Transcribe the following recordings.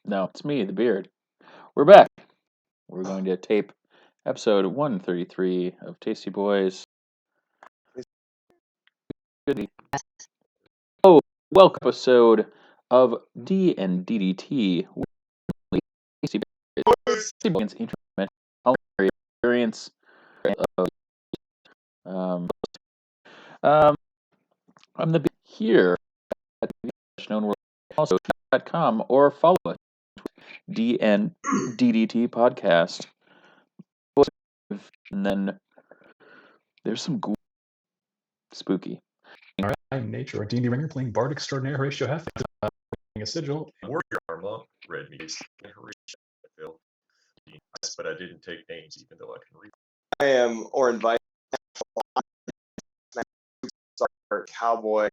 No, it's me, the beard. We're back. We're going to tape episode 133 of Tasty Boys. Oh, welcome episode of D and DDT. Tasty Boys Interdimensional experience. Um, I'm the beard here at also.com or follow it. DNDDT podcast. And then there's some spooky. I'm Nature, a D&D ringer playing Bard Extraordinaire Horatio Hetfeld, a sigil. Warrior Armor, Red Meat, and Horatio Hetfeld. But I didn't take names, even though I can read. I am Orin Vice, cowboy,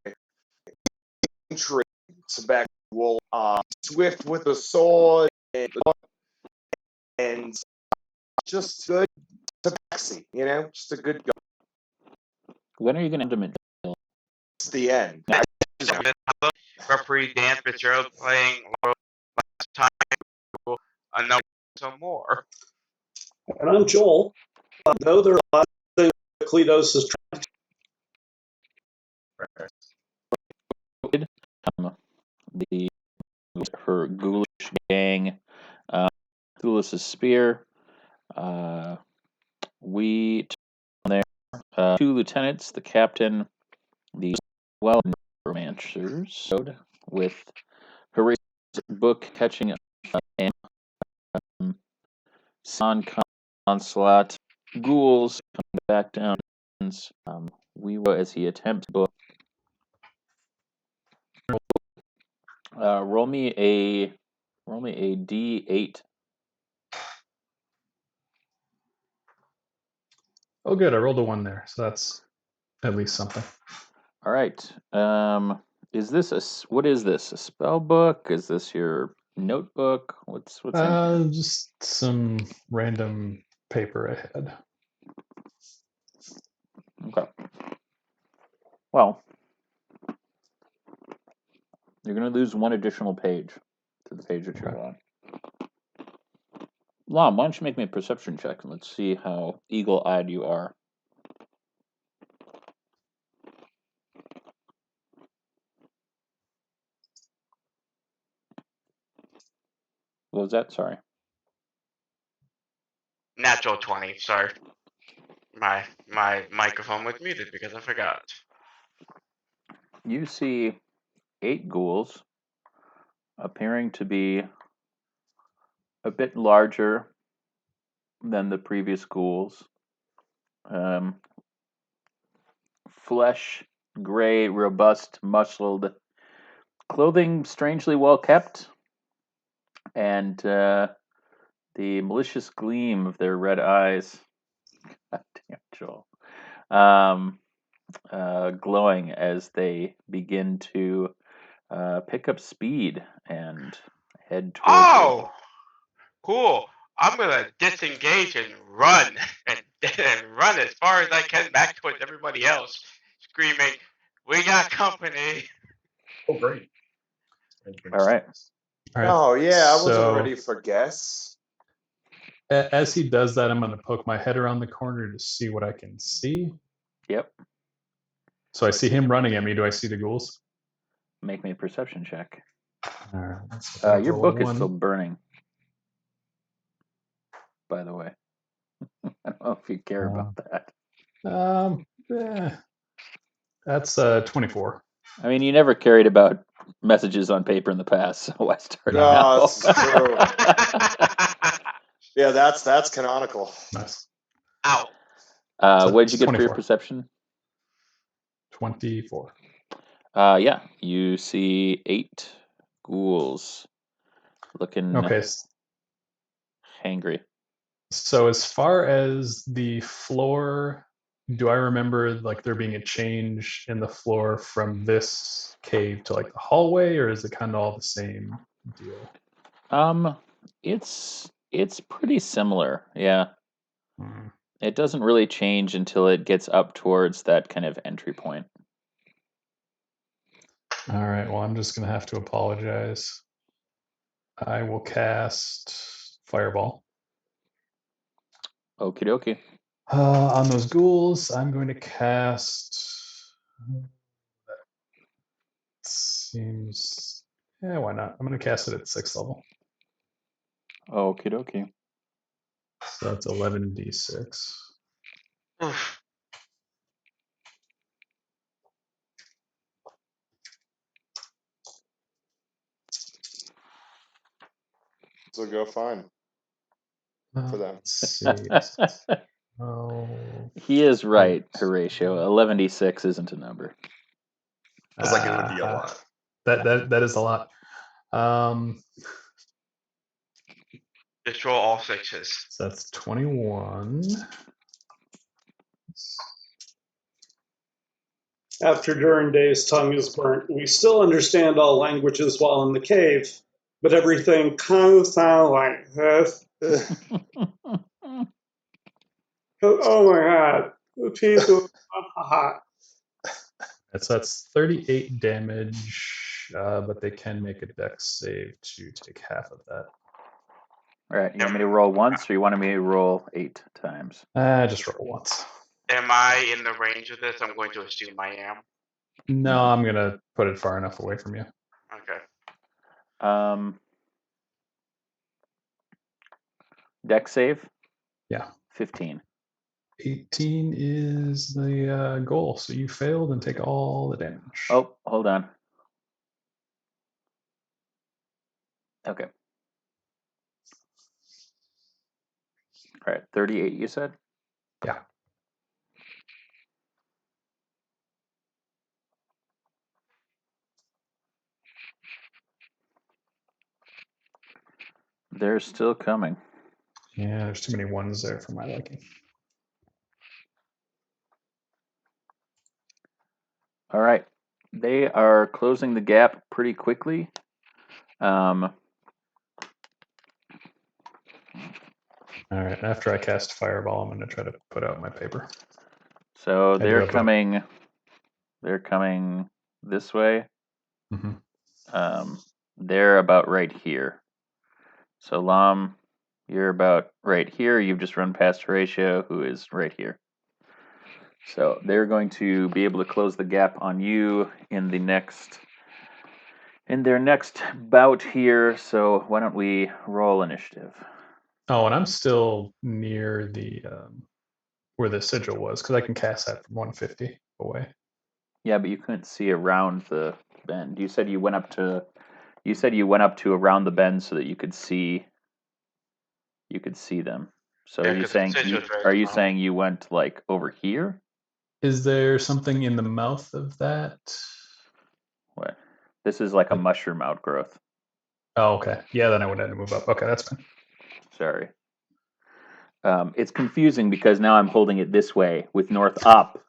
tree, tobacco wool, swift with a sword, and just good tabaxi, just a good go. When are you going to It's the end. Referee Dan Fitzgerald playing last time. Another some more. And I'm Joel. Though there are a lot of things that Kleatos is trying her ghoulish gang, Ghoulis' spear. We there two lieutenants, the captain, the romancers with Horatio's book catching and San Consulate ghouls coming back down. We will as he attempts book. Roll me a D8. Oh, good. I rolled a 1 there, so that's at least something. All right. Is this what is this? A spell book? Is this your notebook? What's in here? Just some random paper I had. Okay. Well, you're going to lose one additional page to the page that you're on. Lom, why don't you make me a perception check and let's see how eagle-eyed you are. What was that? Sorry. Natural 20. Sorry, my microphone was muted because I forgot. You see 8 ghouls appearing to be a bit larger than the previous ghouls. Flesh, gray, robust, muscled, clothing strangely well kept, and the malicious gleam of their red eyes. God damn, Joel. Glowing as they begin to pick up speed and head towards Oh, cool. I'm gonna disengage and run and run as far as I can back towards everybody else, screaming, "We got company!" Oh, great. All right. Oh, yeah, I wasn't so, ready for guess. As he does that, I'm going to poke my head around the corner to see what I can see. Yep. So I see him running at me. Do I see the ghouls? Make me a perception check. All right. Your book is still burning, by the way. I don't know if you care about that. That's 24. I mean, you never cared about messages on paper in the past, so why start now? No, this is true. Yeah, that's canonical. Nice. Ow. What did you get 24. for your perception? 24. Yeah, you see 8 ghouls looking hangry. So as far as the floor, do I remember like there being a change in the floor from this cave to like the hallway, or is it kind of all the same deal? It's pretty similar, yeah. It doesn't really change until it gets up towards that kind of entry point. All right, well, I'm just going to have to apologize. I will cast Fireball. Okie dokie. On those ghouls, I'm going to cast. That seems. Yeah, why not? I'm going to cast it at 6th level. Okie dokie. So that's 11d6. Oof. So go fine for them. Let's see. Oh, He is right, Horatio. 11d6 isn't a number. I was like, it would be a lot. That is a lot. Just roll all sixes. So that's 21. After Duranday's tongue is burnt, we still understand all languages while in the cave, but everything kind of sounds like this. Oh my god, the piece was hot. That's 38 damage, but they can make a dex save to take half of that. All right, you want me to roll once, or you want me to roll 8 times? Just roll once. Am I in the range of this? I'm going to assume I am. No, I'm gonna put it far enough away from you. Okay. Dex save? Yeah. 15. 18 is the goal, so you failed and take all the damage. Oh, hold on. Okay. All right, 38 you said? Yeah. They're still coming. Yeah, there's too many ones there for my liking. All right. They are closing the gap pretty quickly. All right, after I cast Fireball, I'm going to try to put out my paper. So I do they're have a- coming. They're coming this way. Mhm. They're about right here. So Lom, you're about right here. You've just run past Horatio, who is right here. So they're going to be able to close the gap on you in their next bout here. So why don't we roll initiative? Oh, and I'm still near the where the sigil was, because I can cast that from 150 away. Yeah, but you couldn't see around the bend. You said you went up to around the bend so that you could see them. So Yeah, are you 'cause the saying sigil is very small. you went like over here? Is there something in the mouth of that? What? This is like a mushroom outgrowth. Oh, okay. Yeah, then I would have to move up. Okay, that's fine. Sorry. It's confusing because now I'm holding it this way with north up.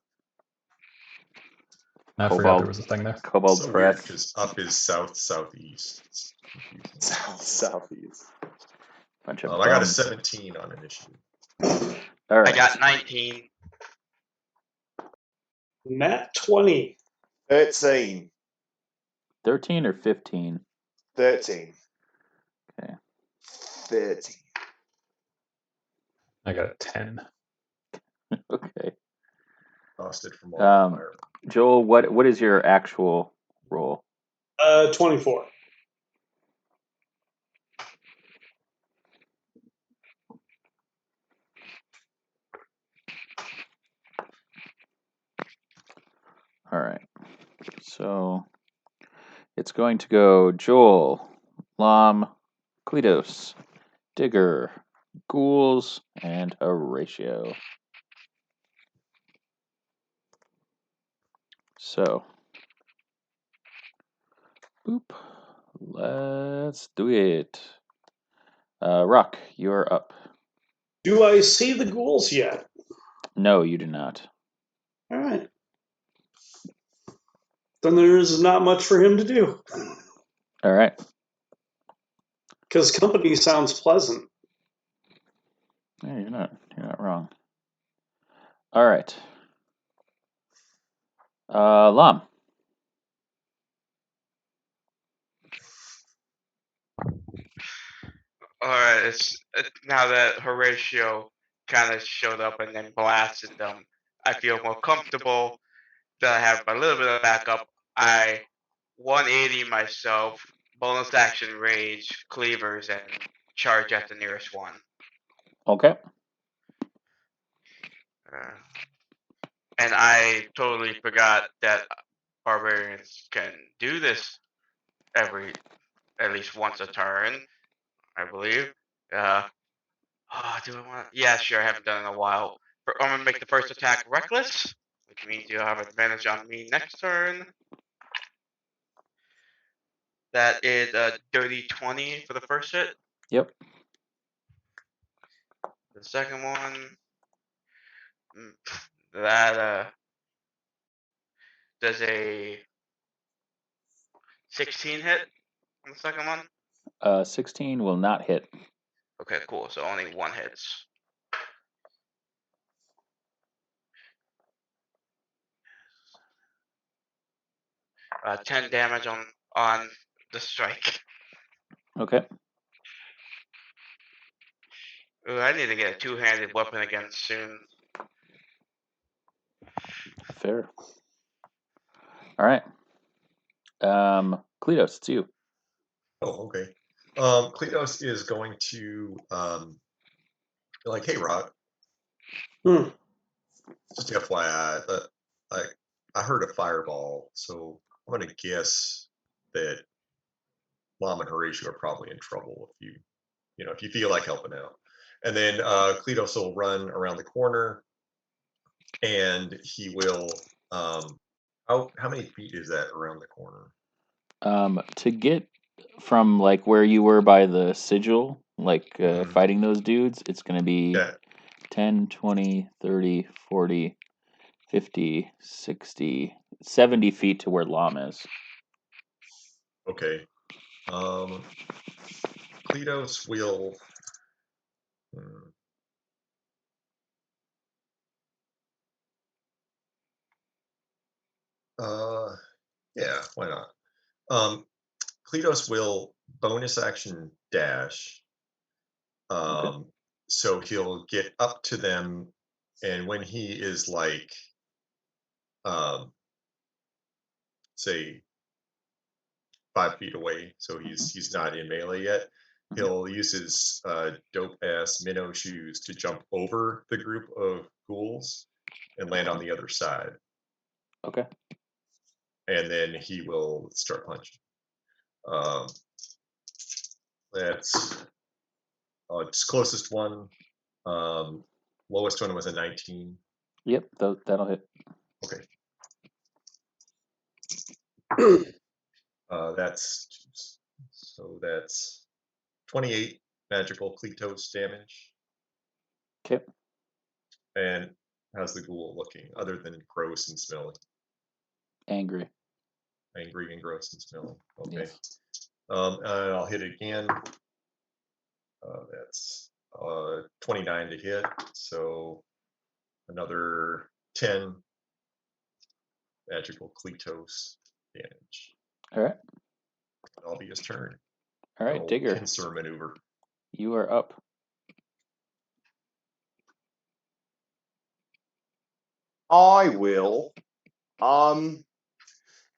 I forgot there was a thing there. Cobalt So weird press. because up is south southeast. It's confusing. Southeast. Bunch of I got a bums. 17 on initiative. All right. I got 19. Nat 20. 13. 13 or 15? 13. Okay. 13. I got a 10. Okay. Lost it from all the fire. Joel, what is your actual roll? 24. All right. So it's going to go Joel, Lom, Kleatos, Digger, ghouls, and Horatio. So, boop. Let's do it. Rock, you're up. Do I see the ghouls yet? No, you do not. All right. Then there's not much for him to do. All right. Because company sounds pleasant. Yeah, you're not wrong. All right. Lom. Alright, now that Horatio kind of showed up and then blasted them, I feel more comfortable that I have a little bit of backup. I 180 myself, bonus action rage, cleavers, and charge at the nearest one. Okay. And I totally forgot that barbarians can do this at least once a turn, I believe. Do I want? Yeah, sure. I haven't done it in a while. I'm gonna make the first attack reckless, which means you'll have advantage on me next turn. That is a dirty 20 for the first hit. Yep. The second one, that does a 16 hit on the second one. 16 will not hit. Okay, cool. So only one hits. 10 damage on the strike. Okay. Ooh, I need to get a two-handed weapon again soon. Fair. All right. Kleatos, it's you. Oh, okay. Kleatos is going to like, hey, Rod. Just FYI, I heard a fireball, so I'm gonna guess that Lom and Horatio are probably in trouble if you feel like helping out. And then Kleatos will run around the corner, and he will. How many feet is that around the corner? To get from like where you were by the sigil, like fighting those dudes, it's going to be 10, 20, 30, 40, 50, 60, 70 feet to where Lom is. Okay. Kleatos will. Yeah, why not? Kleatos will bonus action dash. Okay. So he'll get up to them, and when he is like, say, 5 feet away, so he's not in melee yet, he'll use his dope ass minnow shoes to jump over the group of ghouls and land on the other side. Okay. And then he will start punching. That's its closest one. Lowest one was a 19. Yep, that'll hit. Okay. That's 28 magical Kleatos damage. Okay. And how's the ghoul looking, other than gross and smelly? Angry and gross and smelly. Okay. Yes. I'll hit it again. That's 29 to hit, so another 10 magical Kleatos damage. All right. That'll be his turn. All right, Digger. Pincer maneuver. You are up. I will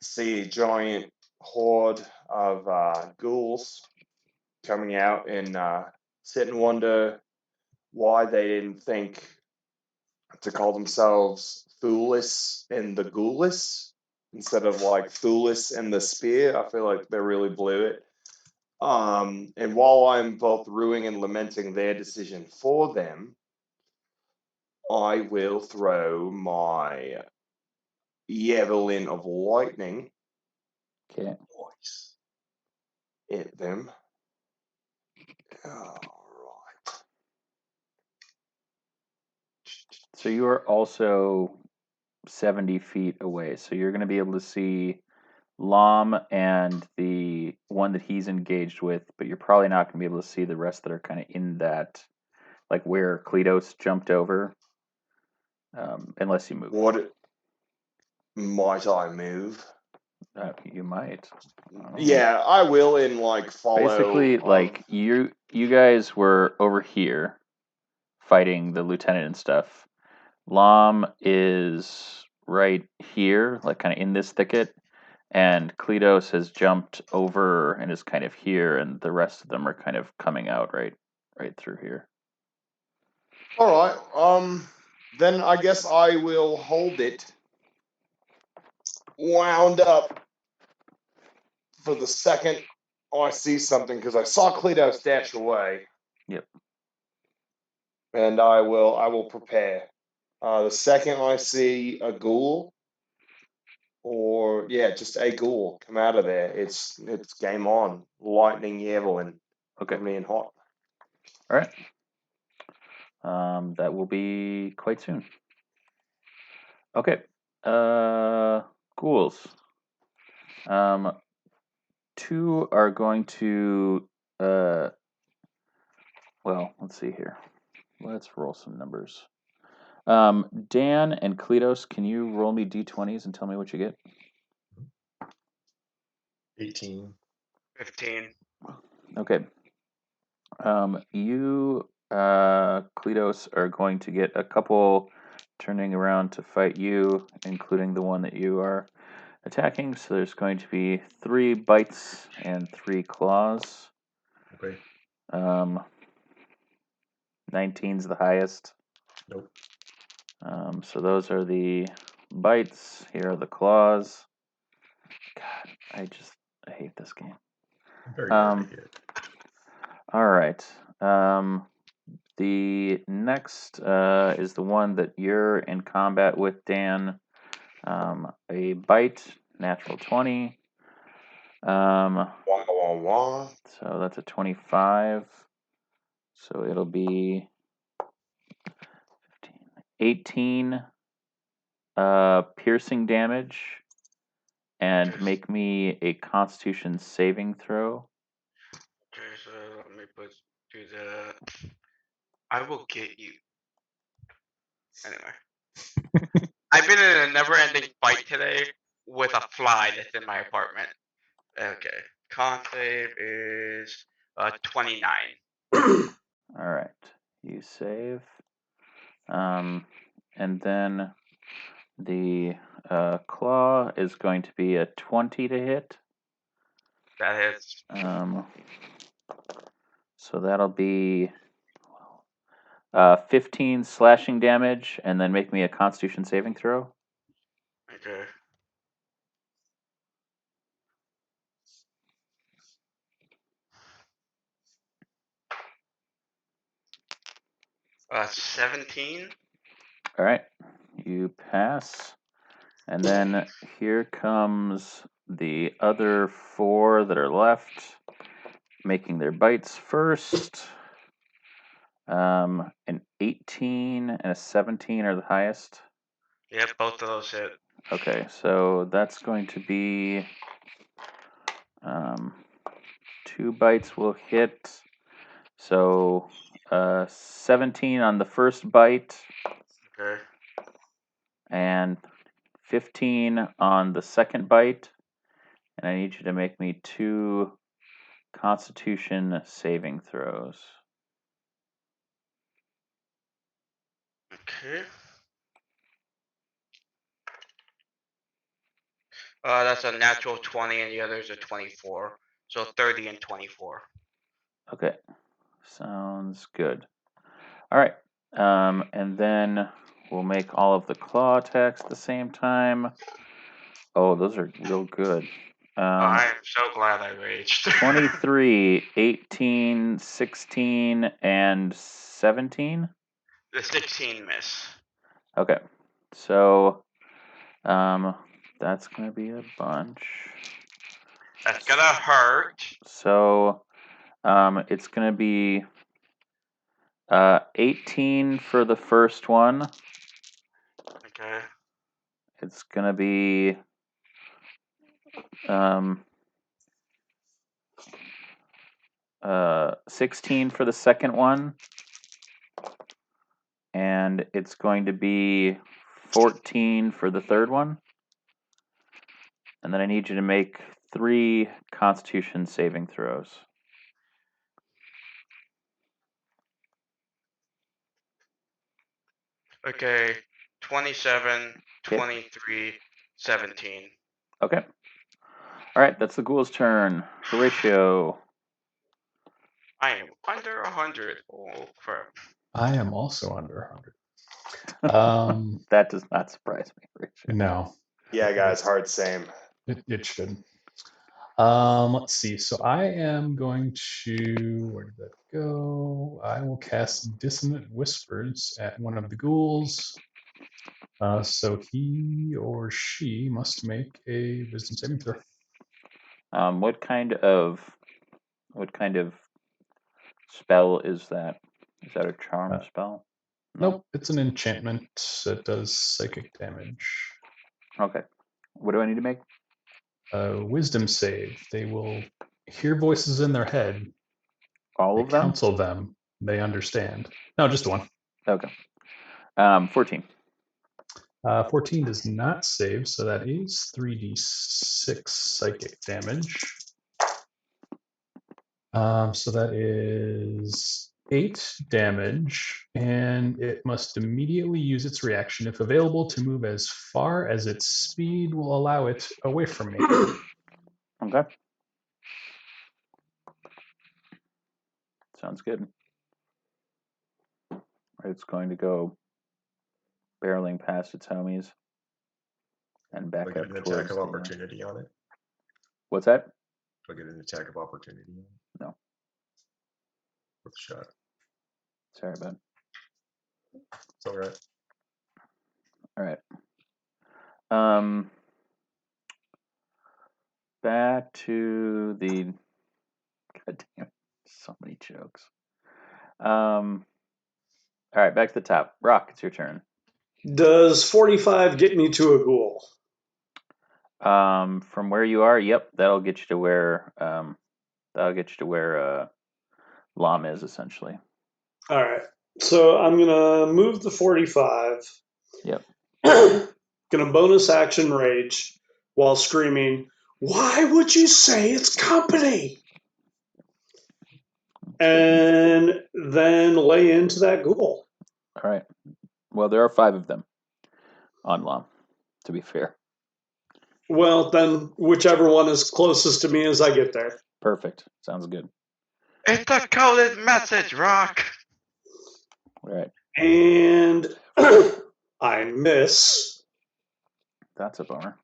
see a giant horde of ghouls coming out and sit and wonder why they didn't think to call themselves Thulis and the Ghoulis instead of like Thulis and the Spear. I feel like they really blew it. And while I'm both ruing and lamenting their decision for them, I will throw my Javelin of Lightning at them. All right. So you are also 70 feet away. So you're going to be able to see Lom and the one that he's engaged with, but you're probably not going to be able to see the rest that are kind of in that, like where Kleatos jumped over, unless you move. What might I move? You might. Yeah, I will. In like follow. Basically, like you you guys were over here fighting the lieutenant and stuff. Lom is right here, like kind of in this thicket, and Kleatos has jumped over and is kind of here, and the rest of them are kind of coming out right through here. All right. Then I guess I will hold it wound up for the second I see something, because I saw Kleatos dash away. Yep. And I will prepare. The second I see a ghoul, or just a ghoul come out of there, it's game on. Lightning Evelyn. Okay. Me and hot. All right. That will be quite soon. Okay. Ghouls. 2 are going to well, let's see here. Let's roll some numbers. Dan and Kleatos, can you roll me d20s and tell me what you get? 18. 15. Okay. You, Kleatos, are going to get a couple turning around to fight you, including the one that you are attacking. So there's going to be 3 bites and 3 claws. Okay. 19's the highest. Nope. So those are the bites. Here are the claws. God, I hate this game. Very hard to hit. All right. The next is the one that you're in combat with, Dan. A bite, natural 20. Wah, wah, wah. So that's a 25. So it'll be 15, 18 piercing damage, and make me a Constitution saving throw. Okay, so let me do the. I will get you. Anyway. I've been in a never-ending fight today with a fly that's in my apartment. Okay. Con save is 29. All right. You save. And then the claw is going to be a 20 to hit. That hits. So that'll be 15 slashing damage, and then make me a Constitution saving throw. Okay. 17. All right, you pass. And then here comes the other 4 that are left, making their bites first. An 18 and a 17 are the highest. Yep, both of those hit. Okay, so that's going to be 2 bites will hit. So 17 on the first bite. Okay. And 15 on the second bite. And I need you to make me 2 Constitution saving throws. Okay. That's a natural 20, and the other's a 24. So 30 and 24. Okay, sounds good. All right, and then we'll make all of the claw attacks at the same time. Oh, those are real good. I'm so glad I raged. 23, 18, 16, and 17? The 16 miss. Okay, so that's going to be a bunch. That's gonna hurt. So it's going to be 18 for the first one. Okay. It's going to be 16 for the second one. And it's going to be 14 for the third one. And then I need you to make 3 Constitution saving throws. Okay, 27, 23, 17. Okay. All right, that's the ghoul's turn. Horatio. I am under 100. Oh, crap. I am also under 100. That does not surprise me, Horatio. No, Yeah, guys, hard same. it should. Let's see. So I am going to, where did that go? I will cast Dissonant Whispers at one of the ghouls. So he or she must make a Wisdom saving throw. What kind of spell is that? Is that a charm spell? Nope, it's an enchantment that does psychic damage. Okay. What do I need to make? Wisdom save. They will hear voices in their head. All They of them? counsel them. They understand. No, just one. Okay. 14. 14 does not save, so that is 3d6 psychic damage. So that is 8 damage, and it must immediately use its reaction, if available, to move as far as its speed will allow it away from me. Okay. Sounds good. It's going to go barreling past its homies and back Do I up get an towards attack of the, opportunity on it? What's that? Do I get an attack of opportunity on it? No. Worth a shot. Sorry, bud. It's all right. All right. Back to the. God damn, so many jokes. All right, back to the top. Rock, it's your turn. Does 45 get me to a ghoul? From where you are, yep, that'll get you to where Lom is essentially. All right. So I'm going to move the 45. Yep. Going to bonus action rage while screaming, "Why would you say it's company?" And then lay into that ghoul. All right. Well, there are 5 of them on Lom, to be fair. Well, then whichever one is closest to me as I get there. Perfect. Sounds good. It's a coded message, Rock. All right. And I miss. That's a bummer.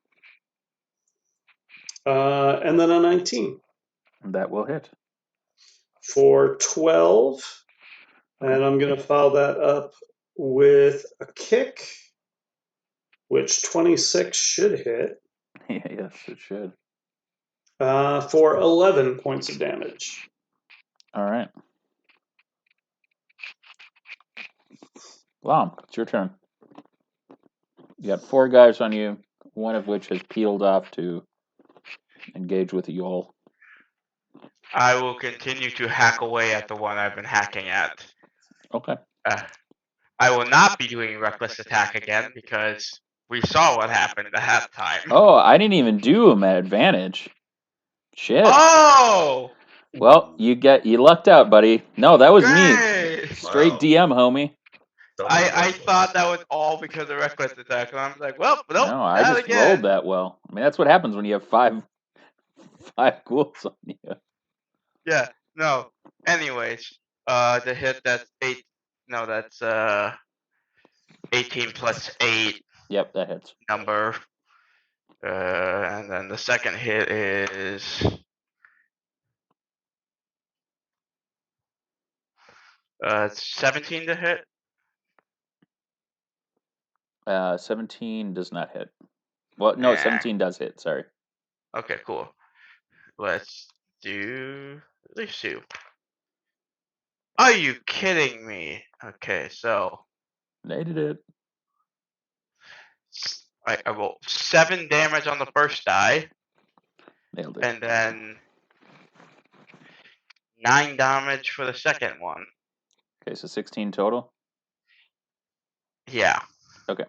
And then a 19 That will hit. for 12. And I'm going to follow that up with a kick, which 26 should hit, Yes, it should. for 11 points of damage. All right. Lom, it's your turn. You got 4 guys on you, one of which has peeled off to engage with Yol. I will continue to hack away at the one I've been hacking at. Okay. I will not be doing reckless attack again because we saw what happened at that time. Oh, I didn't even do him at advantage. Shit. Oh! Well, you lucked out, buddy. No, that was me. Great! Straight Wow. DM, homie. Double I reckless. thought that was all because of reckless attack, and I'm like, well, nope, No, I not just again. rolled that well. I mean, that's what happens when you have five ghouls on you. Yeah, no. Anyways, the hit that's 8. No, that's 18 plus 8 Yep, that hits. number. And then the second hit is 17 to hit. 17 does not hit. Well, no, 17 does hit. Sorry. Okay, cool. Let's do these 2. Are you kidding me? Okay, so Nated it. I rolled 7 damage on the first die, Nailed it. and then 9 damage for the second one. Okay, so 16 total. Yeah. Okay.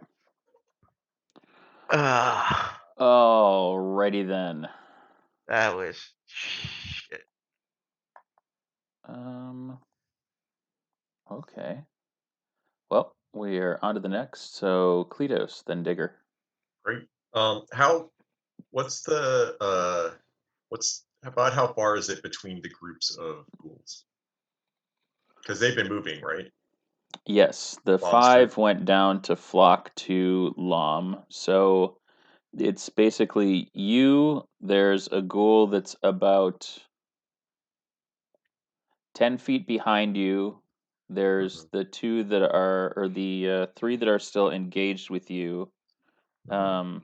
Ugh, Alrighty then. that was shit. Okay. Well, we are on to the next. So Kleatos, then Digger. Great. What's about how far is it between the groups of ghouls? Because they've been moving, right? Yes, the Lom's 5 went down to flock to Lom. So it's basically you. There's a ghoul that's about 10 feet behind you. There's the 2 that are, or the 3 that are still engaged with you. Um,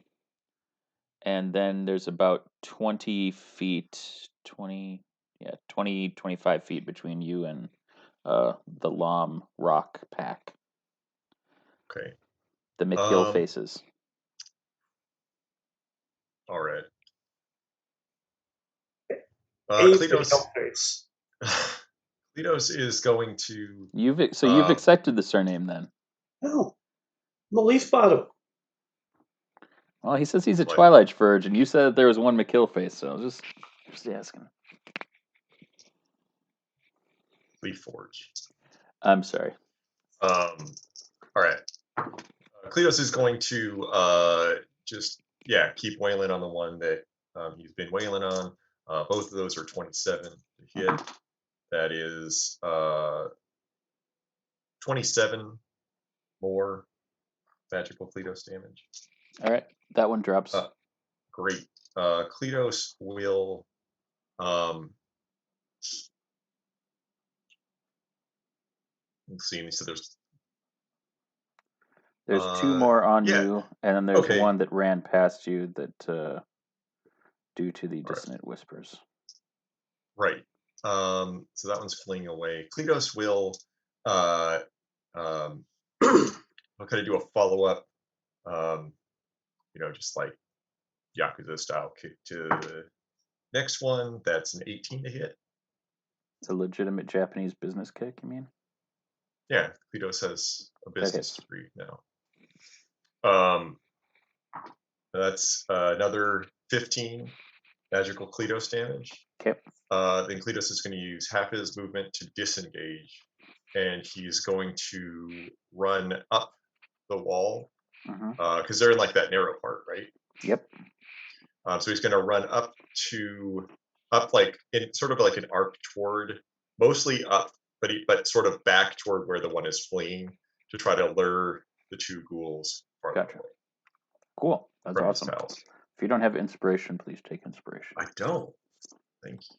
and then there's about 20 feet, 20, 25 feet between you and the Lom rock pack, Okay. the McHill faces. All right. Abe Kleatos. face. Kleatos is going to. You've accepted the surname then. No, I'm a Leafbottom. Well, he says he's a Twilight. Twilightforge, and you said that there was one McHill face, so I was just asking. Leafforge. I'm sorry. All right. Kleatos is going to just keep wailing on the one that he's been wailing on. Both of those are 27 to hit. That is 27 more magical Kleatos damage. All right, that one drops. Great. Kleatos will. Let's see. So there's 2 more on you, and then there's okay. one that ran past you that, due to the dissonant whispers. Right. So that one's fleeing away. Kleatos will I'll kind of do a follow-up, just like Yakuza style kick to the next one. That's an 18 to hit. It's a legitimate Japanese business kick, you mean? Yeah, Kleatos has a business degree now. That's another 15 magical Kleatos damage. Okay. Then Kleatos is going to use half his movement to disengage, and he's going to run up the wall because they're in like that narrow part, right? Yep. So he's going to run up like in sort of like an arc toward, mostly up, but sort of back toward where the one is fleeing to try to lure the 2 ghouls farther away. Cool. That's awesome. If you don't have inspiration, please take inspiration. I don't. Thank you.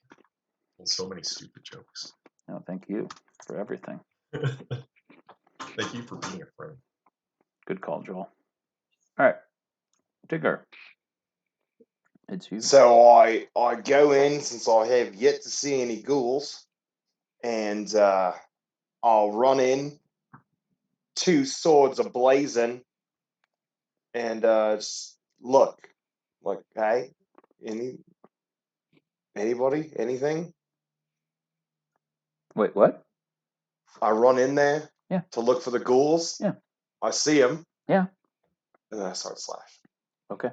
Well, so many stupid jokes. No, thank you for everything. Thank you for being a friend. Good call, Joel. All right, Digger. It's you. So I go in, since I have yet to see any ghouls, and I'll run in, 2 swords ablazing, and just look, like, hey, anybody, anything? Wait, what? I run in there to look for the ghouls. Yeah. I see them. Yeah. And then I start slashing. Okay.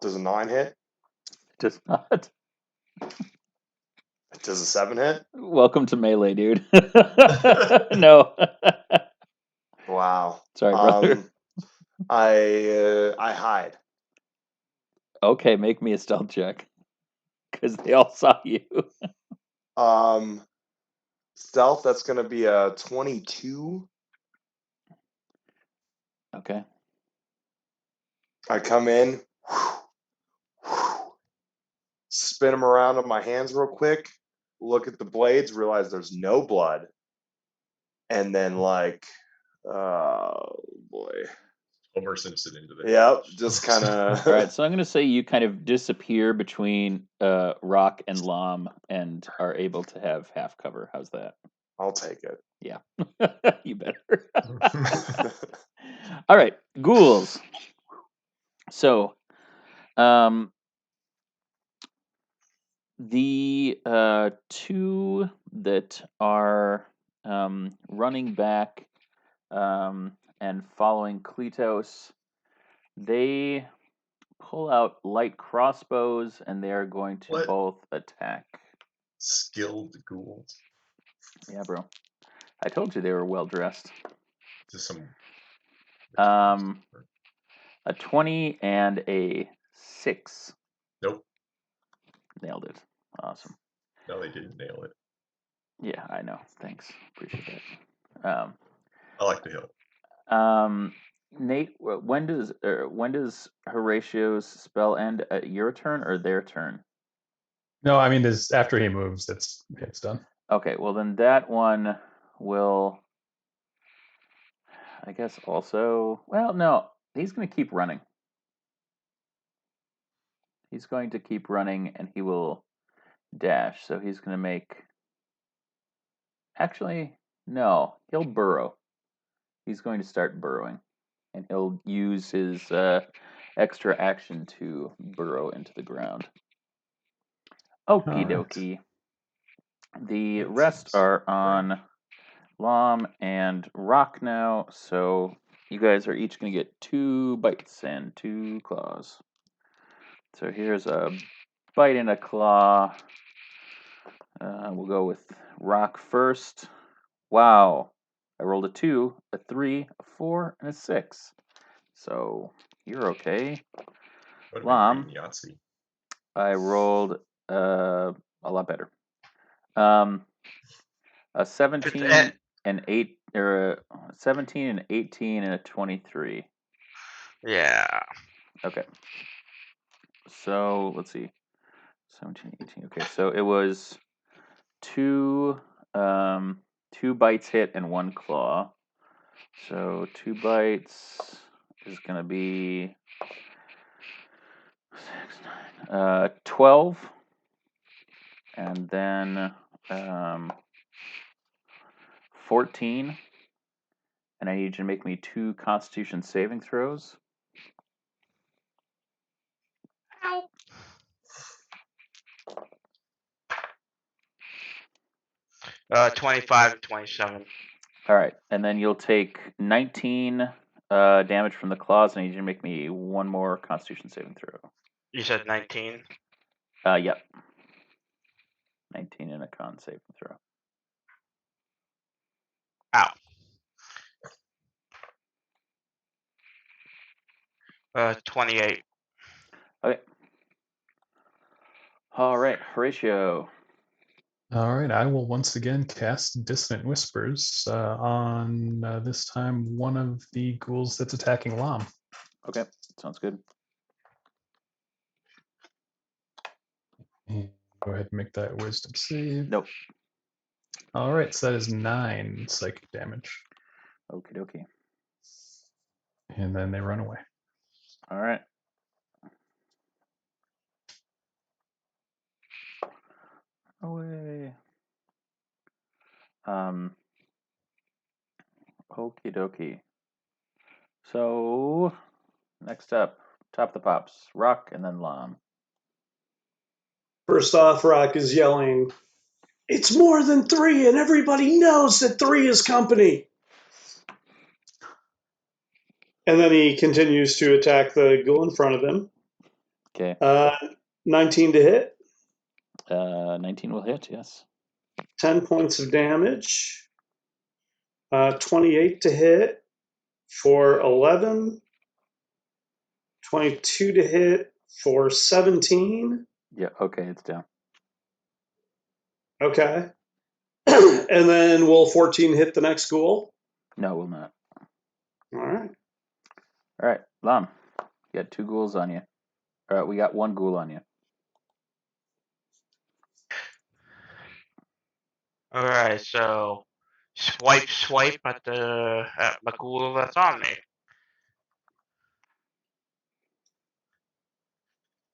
Does a 9 hit? Does not. Does a 7 hit? Welcome to melee, dude. No. Wow. Sorry, brother. I hide. Okay, make me a stealth check. Because they all saw you. Stealth, that's going to be a 22. Okay. I come in, spin them around on my hands real quick, look at the blades, realize there's no blood, and then oh boy. Homer Simpson into the Yep, just kind of. All right, so I'm going to say you kind of disappear between Rock and Lom and are able to have half cover. How's that? I'll take it. Yeah, you better. All right, ghouls. So, the 2 that are running back and following Kleatos, they pull out light crossbows, and they are going to both attack. Skilled ghouls. Yeah, bro. I told you they were well dressed. Just some. A 20 and a 6. Nope. Nailed it. Awesome. No, they didn't nail it. Yeah, I know. Thanks. Appreciate that. I like the hill. Nate, when does Horatio's spell end? Your turn or their turn? No, I mean, this after he moves, it's done. Okay, well then that one will, I guess, also. Well, no, he's going to keep running. He's going to keep running, and he will dash. So he's going to make. Actually, no, he'll burrow. He's going to start burrowing, and he'll use his extra action to burrow into the ground. Okie dokie. The rest are on Lom and Rock now, so you guys are each going to get 2 bites and 2 claws. So here's a bite and a claw. We'll go with Rock first. Wow. I rolled a 2, a 3, a 4, and a 6. So you're okay. What Lom, Yahtzee? I rolled a lot better. A 17 and 8, or a 17 and 18 and a 23. Yeah. Okay. So let's see. 17, 18. Okay, so it was 2 bites hit and 1 claw. So 2 bites is gonna be 12, and then 14. And I need you to make me 2 Constitution saving throws. Ow. Uh, 25, 27. All right, and then you'll take 19 damage from the claws, and I need you to make me 1 more Constitution saving throw. You said 19? Yep. 19 and a con saving throw. Ow. 28. Okay. All right, Horatio. All right, I will once again cast Dissonant Whispers on this time one of the ghouls that's attacking Lom. Okay, sounds good. And go ahead and make that wisdom save. Nope. All right, so that is 9 psychic damage. Okie dokie. And then they run away. All right. Away. Okie dokie. So, next up, top of the pops, Rock and then Lom. First off, Rock is yelling, "It's more than 3, and everybody knows that 3 is company." And then he continues to attack the ghoul in front of him. Okay. 19 to hit. 19 will hit, yes. 10 points of damage. 28 to hit for 11. 22 to hit for 17. Yeah, okay, it's down. Okay. And then will 14 hit the next ghoul? No, will not. All right. All right, Lom, you got 2 ghouls on you. All right, we got 1 ghoul on you. Alright, so swipe at the ghoul that's on me.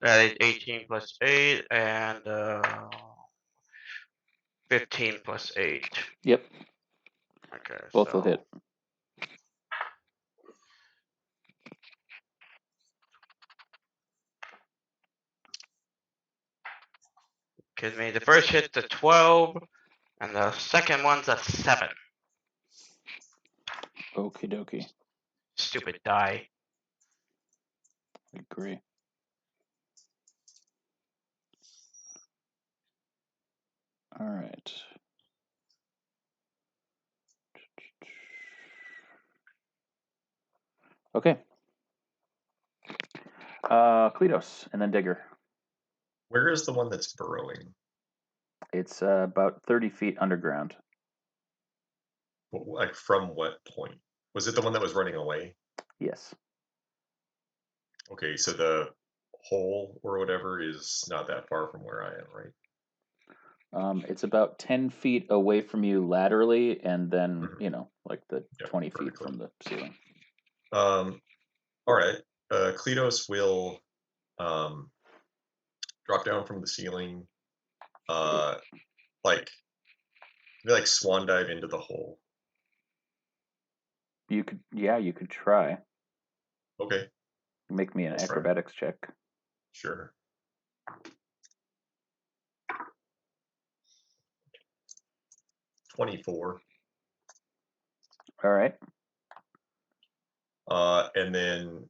That is 18 plus 8 and 15 plus 8. Yep. Okay, Both so will hit. Give me the first hit's a 12, and the second one's a 7. Okie dokie. Stupid die. Agree. All right. Okay. Kleatos, and then Digger. Where is the one that's burrowing? It's about 30 feet underground. Like from what point? Was it the one that was running away? Yes. Okay, so the hole or whatever is not that far from where I am, right? It's about 10 feet away from you laterally, and then, Mhm. like the Yep, 20 feet vertically. from the ceiling. All right. Kleatos will drop down from the ceiling, like swan dive into the hole. You could try. Okay, Make me an I'll try. acrobatics check. Sure. $24. All right. And then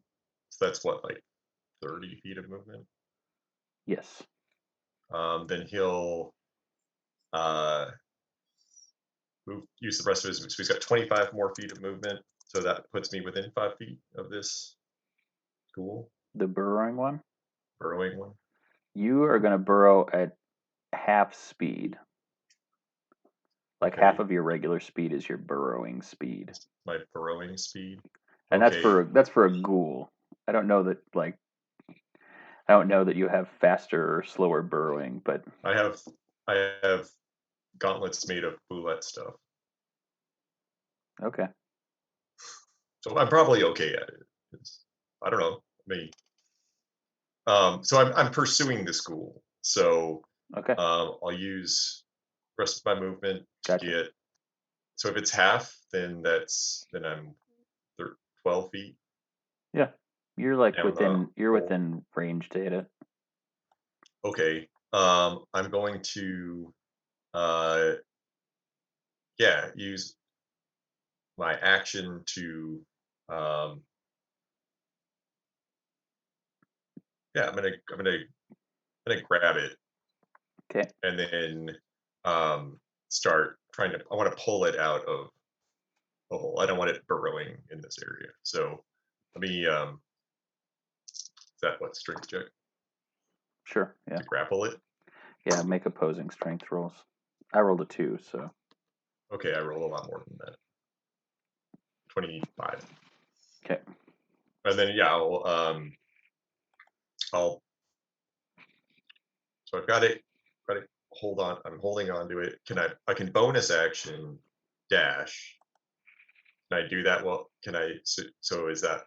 so that's what, like 30 feet of movement. Yes. Then he'll use the rest of his. So he's got 25 more feet of movement. So that puts me within 5 feet of this ghoul. The burrowing one? Burrowing one. You are going to burrow at half speed. Like Okay. half of your regular speed is your burrowing speed. My burrowing speed. And Okay. that's for a ghoul. I don't know that you have faster or slower burrowing, but I have gauntlets made of boulette stuff. okay. So I'm probably okay at it. I don't know. Maybe. So I'm pursuing this ghoul. So Okay. I'll use the rest of my movement to Gotcha. get. So if it's half, then I'm 12 feet. Yeah. You're like down the you're hole. within range to hit it. Okay. I'm going to use my action to I'm gonna grab it. Okay. And then start trying to. I want to pull it out of the hole. I don't want it burrowing in this area. So let me. Is that what strength check Sure. Yeah. to grapple it? Yeah. Make opposing strength rolls. I rolled a 2, so. Okay, I roll a lot more than that. 25. Okay. And then I'll. So I've got it. Hold on. I'm holding on to it. I can bonus action dash. Can I do that? Well, can I? So is that?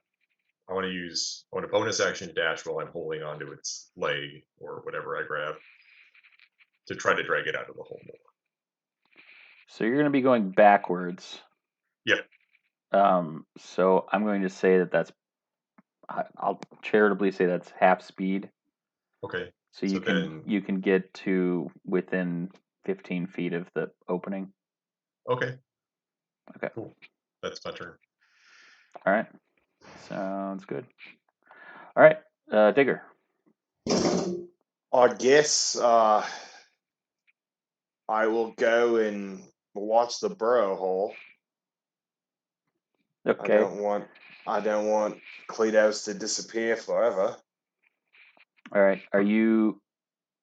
I want to bonus action dash while I'm holding onto its leg or whatever I grab to try to drag it out of the hole more. So you're going to be going backwards. Yep. So I'm going to say I'll charitably say that's half speed. Okay. So you can get to within 15 feet of the opening. Okay. Okay. Cool. That's my turn. All right. Sounds good. All right, Digger. I guess I will go and watch the burrow hole. Okay. I don't want Kleatos to disappear forever. All right.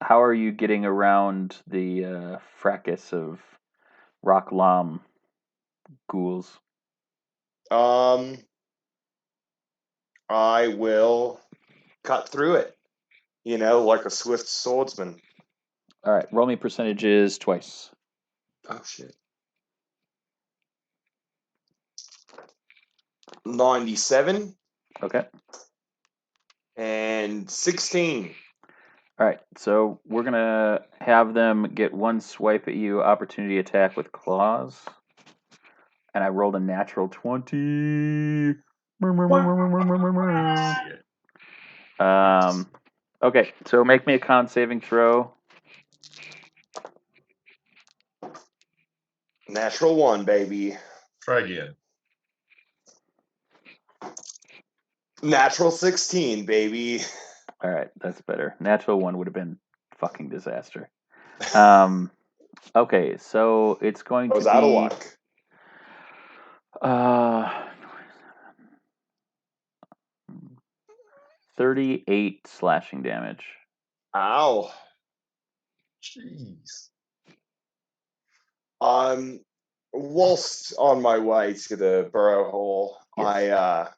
How are you getting around the fracas of rock Lom ghouls? I will cut through it, like a swift swordsman. All right. Roll me percentages twice. Oh, shit. 97. Okay. And 16. All right. So we're going to have them get one swipe at you, opportunity attack with claws. And I rolled a natural 20. Okay, so make me a con saving throw. Natural 1, baby. Try again. Natural 16, baby. All right, that's better. Natural 1 would have been fucking disaster. Okay, so it's going I was to out of be. luck. 38 slashing damage. Ow. Jeez. Whilst on my way to the burrow hole, Yes.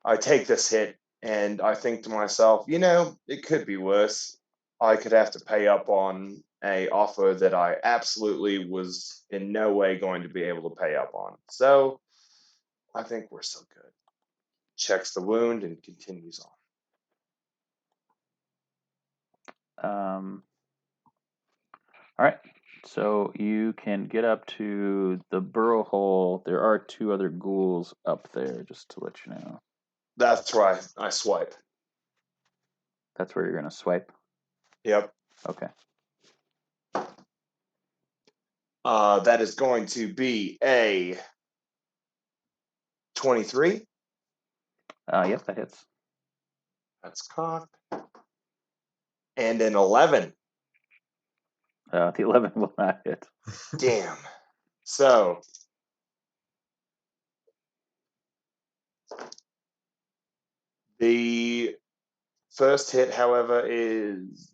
I take this hit and I think to myself, it could be worse. I could have to pay up on a offer that I absolutely was in no way going to be able to pay up on. So I think we're so good. Checks the wound and continues on. All right. So you can get up to the burrow hole. There are 2 other ghouls up there, just to let you know. That's why I swipe. That's where you're going to swipe? Yep. Okay. That is going to be a 23. Yep, that hits. That's cocked. And an 11. The 11 will not hit. Damn. So the first hit, however, is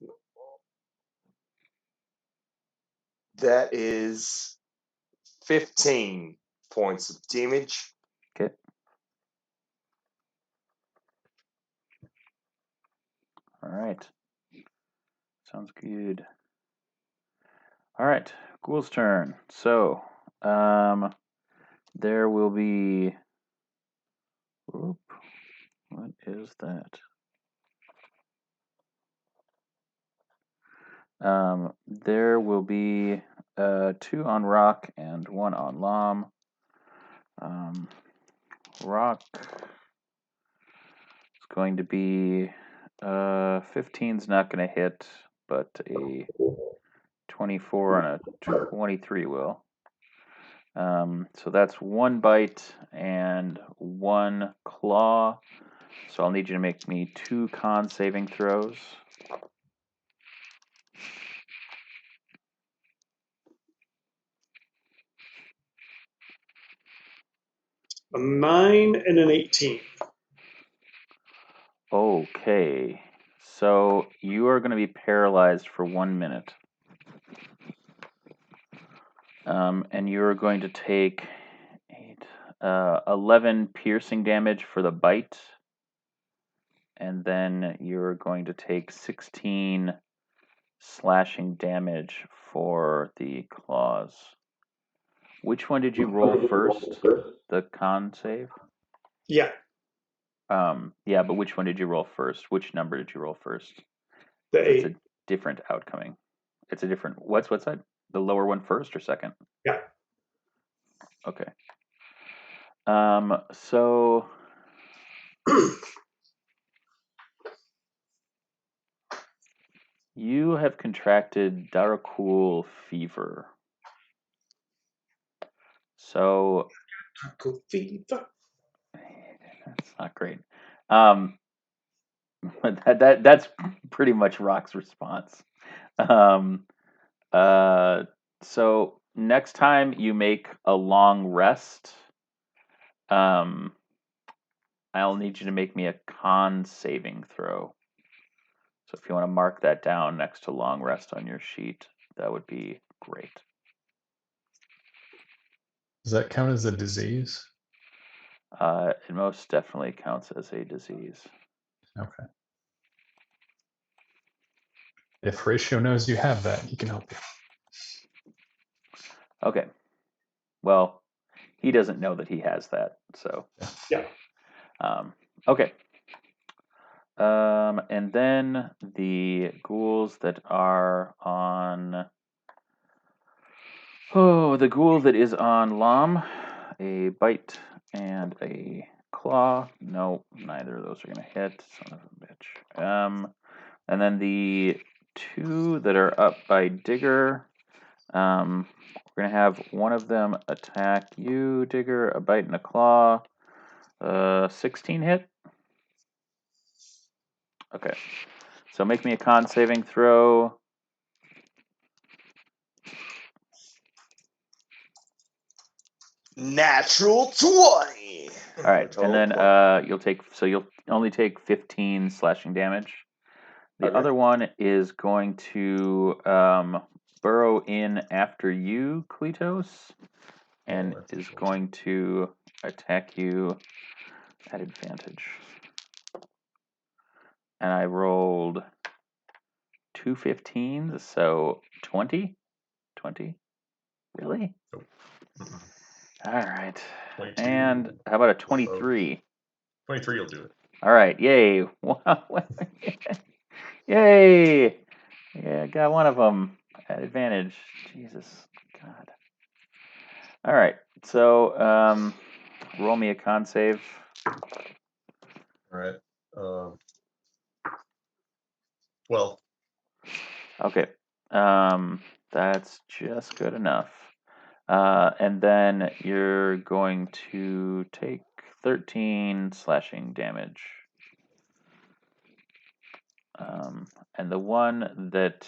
15 points of damage. Okay. All right. Sounds good. All right. Ghoul's turn. So, there will be... Whoop. What is that? There will be 2 on Rock and 1 on Lom. Rock is going to be 15's not going to hit, but a 24 and a 23 will. So that's 1 bite and 1 claw. So I'll need you to make me 2 con saving throws. A 9 and an 18. Okay. So you are going to be paralyzed for 1 minute. And you're going to take 11 piercing damage for the bite. And then you're going to take 16 slashing damage for the claws. Which one did you roll first? The con save? Yeah. Yeah, but which one did you roll first? Which number did you roll first? The It's 8. a different outcoming. It's a different... What's that? The lower one first or second? Yeah. Okay. So... You have contracted Darakul fever. So... Darakul fever. That's not great. That's pretty much Rock's response. So next time you make a long rest, I'll need you to make me a con saving throw. So if you want to mark that down next to long rest on your sheet, that would be great. Does that count as a disease? It most definitely counts as a disease. Okay. If Horatio knows you have that, he can help you. Okay. Well, he doesn't know that he has that, so. Yeah. Okay. And then the ghouls that are on... Oh, the ghoul that is on Lom, a bite and a claw. No, neither of those are going to hit. Son of a bitch. And then the 2 that are up by Digger, we're going to have one of them attack you, Digger, a bite and a claw. 16 hit? Okay. So make me a con saving throw. Natural 20. All right, Total and then 20. you'll only take 15 slashing damage. The Okay. other one is going to burrow in after you, Kleatos, and that's is unfortunate. going to attack you at advantage. And I rolled 2 15s, so 20. 20? Really? Nope. Mm-mm. All right. 22. And how about a 23? 23 will do it. All right. Yay. Yay. Yeah, got one of them at advantage. Jesus. God. All right. So, roll me a con save. All right. 12. Okay. That's just good enough. And then you're going to take 13 slashing damage. And the one that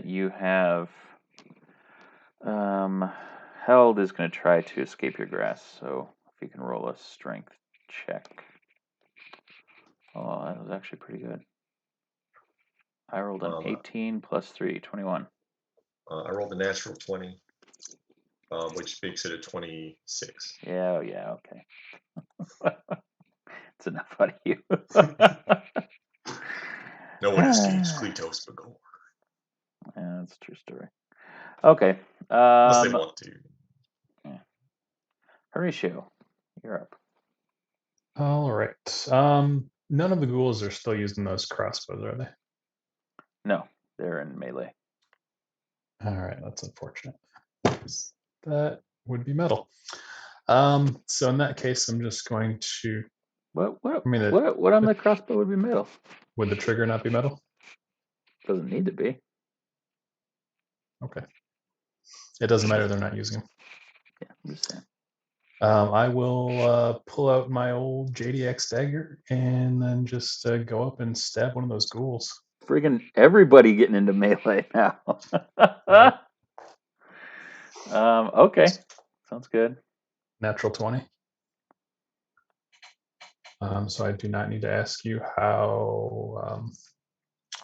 you have held is going to try to escape your grasp. So if you can roll a strength check. Oh, that was actually pretty good. I rolled an 18 plus 3, 21. I rolled a natural 20, which makes it a 26. Yeah, okay. It's enough out of you. No one escapes Kleatos B. Goar. Yeah, that's a true story. Okay. Unless they want to. Horatio, you're up. All right. None of the ghouls are still using those crossbows, are they? No, they're in melee. All right, that's unfortunate. That would be metal. So in that case, I'm just going to. What mean, what on the crossbow would be metal? Would the trigger not be metal? Doesn't need to be. Okay. It doesn't matter. They're not using them. Yeah, I'm just saying. I will pull out my old JDX dagger and then just go up and stab one of those ghouls. Friggin' everybody getting into melee now. Okay. Sounds good. Natural 20. So I do not need to ask you how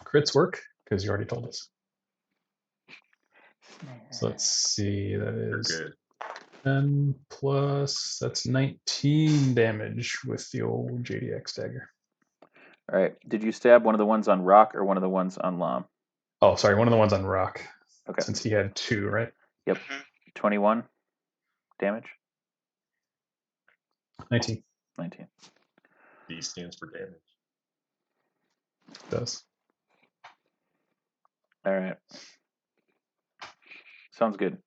crits work because you already told us. So let's see. That is You're good. 10 plus, that's 19 damage with the old JDX dagger. All right. Did you stab one of the ones on Rock or one of the ones on Lom? Oh, sorry, one of the ones on Rock. Okay. Since he had 2, right? Yep. 21 damage. 19. 19. D stands for damage. It does. All right. Sounds good.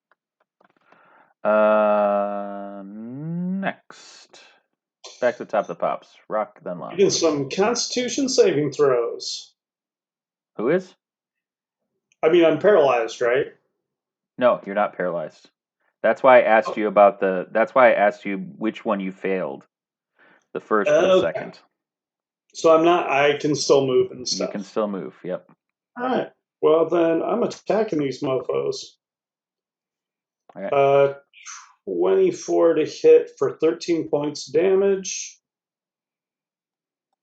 Next. Back to the top of the pops. Rock, then Lom. Making some Constitution saving throws. Who is? I mean, I'm paralyzed, right? No, you're not paralyzed. That's why I asked you about the. That's why I asked you which one you failed. The first or the second. So I'm not. I can still move and stuff. You can still move. Yep. All right. Well, then I'm attacking these mofo's. All right. 24 to hit for 13 points of damage.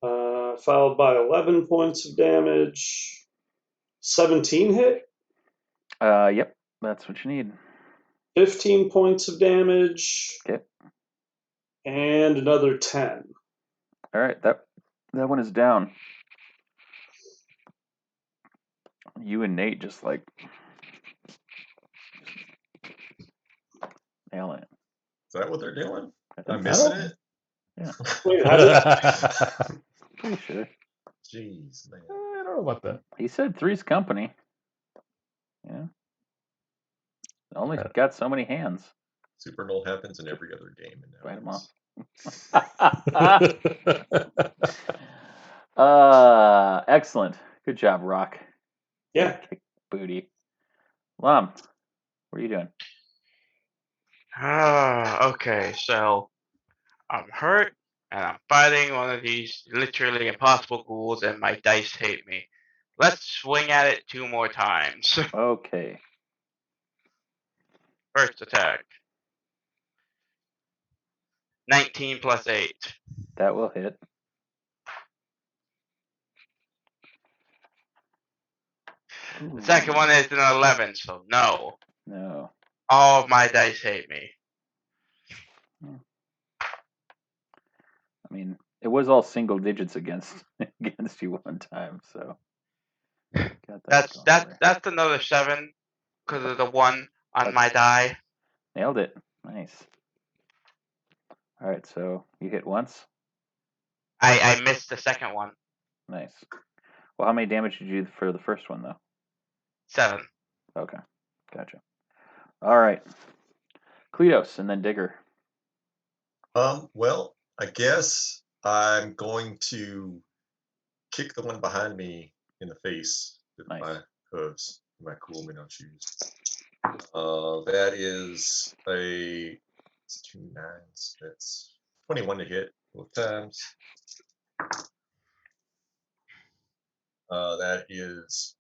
Followed by 11 points of damage. 17 hit. Yep. That's what you need. 15 points of damage. Okay. And another 10. All right. That one is down. You and Nate just like nailing it. Is that what they're doing? I'm so. missing it? Yeah. Wait, how did Pretty sure. Jeez, man. I don't know about that. He said three's company. Yeah. Only got so many hands. Super Null happens in every other game. Fight them off. all. Excellent. Good job, Rock. Yeah. Kick booty. Lom, what are you doing? Okay, so I'm hurt and I'm fighting one of these literally impossible ghouls, and my dice hate me. Let's swing at it 2 more times. Okay. First attack. 19 plus 8. That will hit. The second one is an 11, so no. No. All of my dice hate me. I mean, it was all single digits against you one time, so. Got that going for you. That's another 7 because of the 1 on my die. Nailed it. Nice. All right, so you hit once. I missed the second one. Nice. Well, how many damage did you do for the first one, though? 7. Okay, gotcha. All right, Kleatos and then Digger. Well, I guess I'm going to kick the one behind me in the face with my hooves, my cool minnow shoes. That is it's 2 9s. That's 21 to hit both times. That is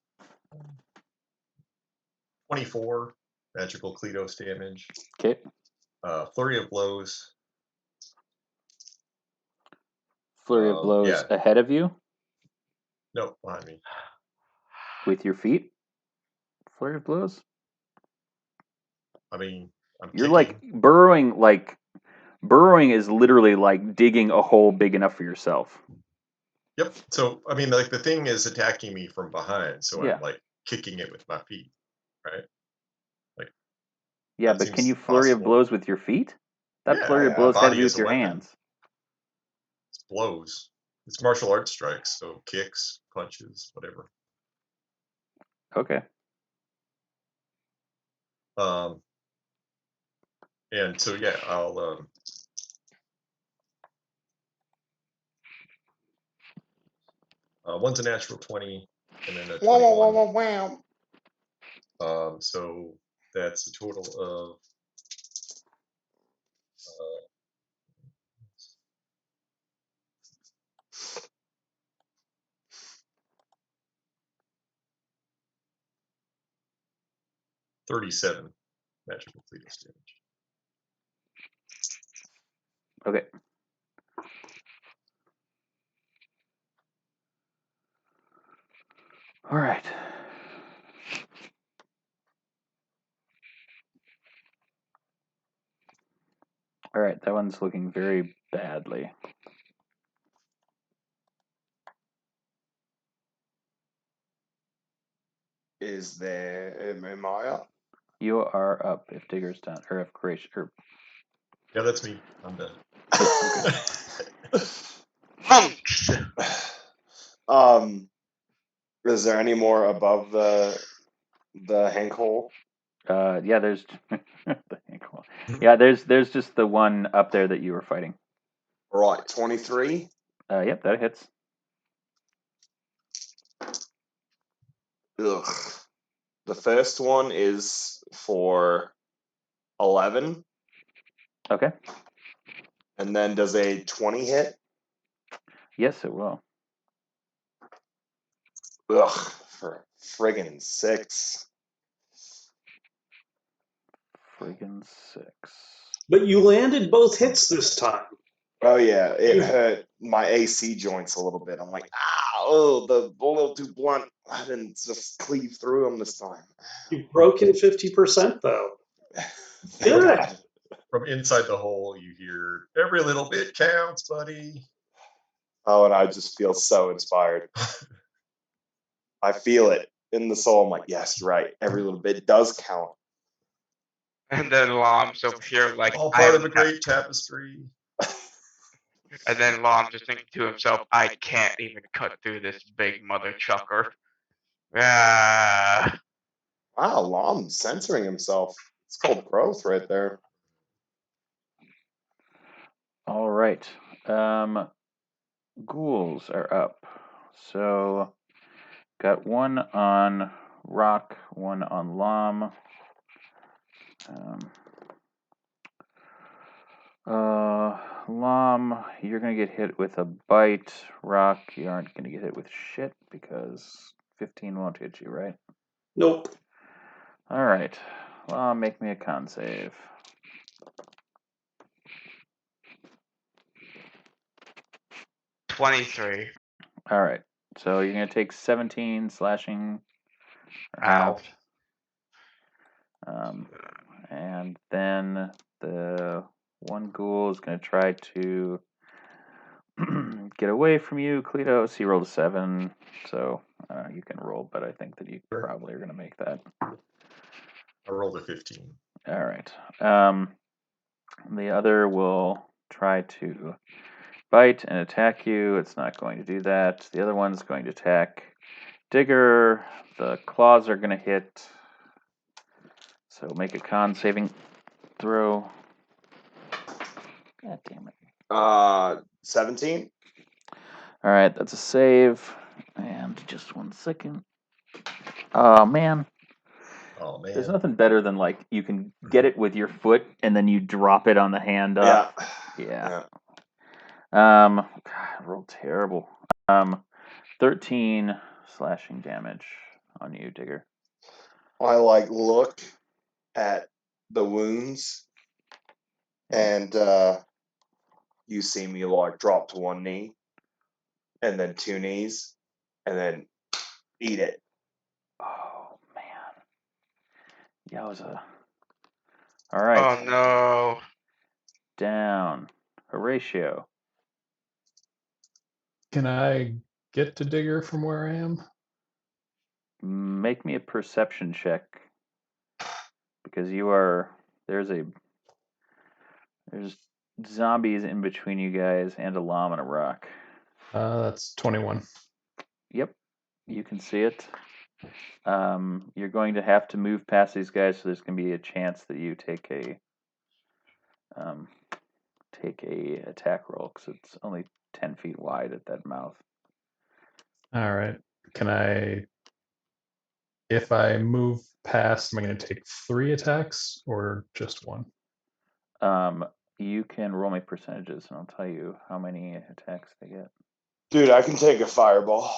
24 magical Kleatos damage. Okay. Flurry of blows. Flurry of blows ahead of you? No, behind me. With your feet? Flurry of blows? I mean, you're kicking. Burrowing is literally like digging a hole big enough for yourself. Yep. So, I mean, like the thing is attacking me from behind, so I'm like kicking it with my feet, right? Like. Yeah, but can you flurry of blows with your feet? That flurry of blows had to be with your hands. It's blows. It's martial arts strikes, so kicks, punches, whatever. Okay. And so I'll one's a natural 20, and then a 21. So that's a total of 37 magical Kleatos damage. Okay. All right. All right, that one's looking very badly. Am I up? You are up if Digger's done, or if Horatio. Yeah, that's me. I'm done. Hunks. Is there any more above the hank hole? Yeah, there's the hank hole. Yeah, there's just the one up there that you were fighting. Right, 23. Yep, that hits. Ugh. The first one is for 11. Okay. And then does a 20 hit? Yes, it will. Ugh, for friggin' 6. Friggin' 6. But you landed both hits this time. Oh yeah, it hurt my AC joints a little bit. I'm like, the a little too blunt. I didn't just cleave through them this time. You've broken 50% though. Good. From inside the hole, you hear, every little bit counts, buddy. Oh, and I just feel so inspired. I feel it in the soul. I'm like, yes, right. Every little bit does count. And then Lom's over here like, all part of a great tapestry. And then Lom just thinking to himself, I can't even cut through this big mother chucker. Ah. Wow, Lom censoring himself. It's called growth right there. All right. Ghouls are up. So, got one on Rock, one on Lom. Lom, you're going to get hit with a bite. Rock, you aren't going to get hit with shit because 15 won't hit you, right? Nope. All right. Lom, make me a con save. $23. All right. So you're gonna take 17 slashing. Or Ow. halved. And then the one ghoul is gonna try to get away from you, Kleatos. He rolled a 7, so you can roll, but I think that you probably are gonna make that. I rolled a 15. All right. The other will try to bite and attack you. It's not going to do that. The other one's going to attack Digger. The claws are going to hit. So make a con saving throw. God damn it. 17. All right, that's a save. And just 1 second. Oh, man. Oh man. There's nothing better than, like, you can get it with your foot and then you drop it on the hand Yeah. up. Yeah. Yeah. God, I rolled terrible. 13 slashing damage on you, Digger. I look at the wounds, and you see me drop to 1 knee, and then 2 knees, and then eat it. Oh, man. Yowza. All right. Oh no. Down. Horatio. Can I get to Digger from where I am? Make me a perception check. Because you are... There's zombies in between you guys and a Lom and a rock. That's 21. Yep. You can see it. You're going to have to move past these guys, so there's going to be a chance that you take a attack roll, because it's only 10 feet wide at that mouth. All right. Can I, if I move past, am I going to take 3 attacks or just 1? You can roll me percentages, and I'll tell you how many attacks they get. Dude, I can take a fireball.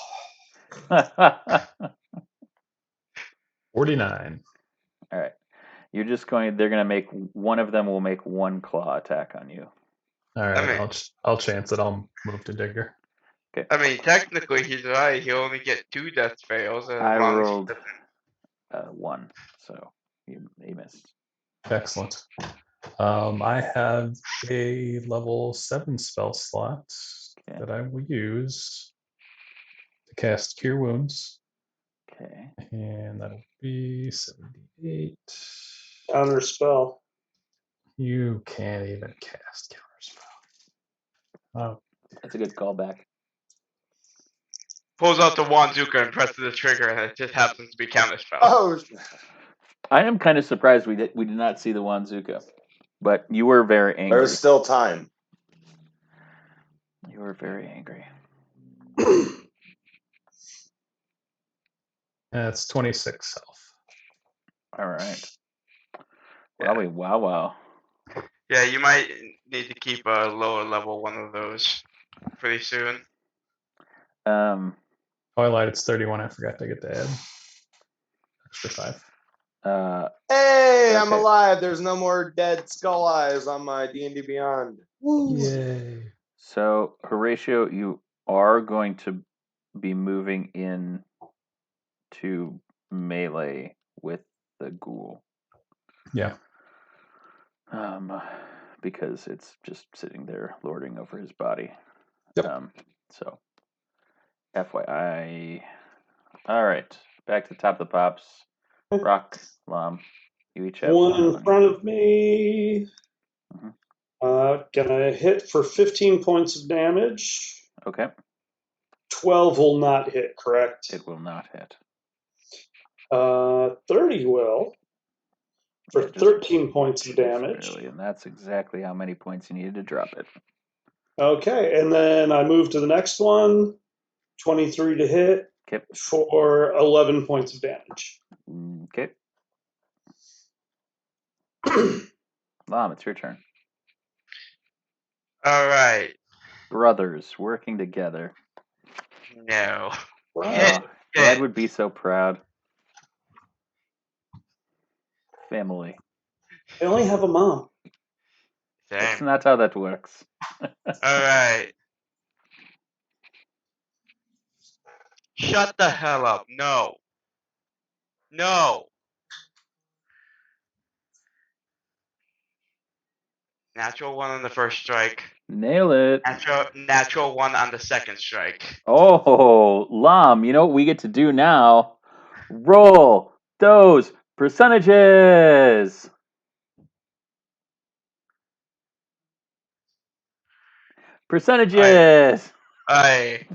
49. All right. They're going to make, one of them will make 1 claw attack on you. All right. mean- I'll chance it. I'll move to Digger. Okay. I mean, technically, he's right. He'll only get 2 death fails. As I long as he rolled doesn't- 1, so he missed. Excellent. I have a level 7 spell slot Okay. that I will use to cast Cure Wounds. Okay. And that'll be 78. Counter spell. You can't even cast Counterspell. Oh, That's a good callback. pulls out the Wanzuka and presses the trigger, and it just happens to be counterspell. Oh, I am kind of surprised we did not see the Wanzuka, but you were very angry. there's still time. You were very angry. that's 26 health. All right. Yeah. Wowie, wow. Yeah, you might need to keep a lower level one of those pretty soon. Twilight, it's 31. I forgot to get to add. Extra 5. Hey, I'm Okay. alive. There's no more dead skull eyes on my D&D Beyond. Woo. Yay. So, Horatio, you are going to be moving in to melee with the ghoul. Yeah. Because it's just sitting there lording over his body. Yep. So, FYI. All right, back to the top of the pops. Rock, Lom, you each have One on in you. front of me. Mhm. Gonna hit for 15 points of damage. Okay, 12 will not hit, correct? it will not hit. 30 will. For Yeah, just- 13 points of just damage. barely, and that's exactly how many points you needed to drop it. Okay, and then I move to the next one. 23 to hit Okay. for 11 points of damage. Okay. Lom, it's your turn. All right. Brothers working together. No. Wow. Hit. Brad would be so proud. family. I only have a mom. That's Same. not how that works. All right. Shut the hell up. No. No. Natural 1 on the first strike. Nail it. Natural 1 on the second strike. Oh, Lom, you know what we get to do now? Roll those percentages. Percentages. I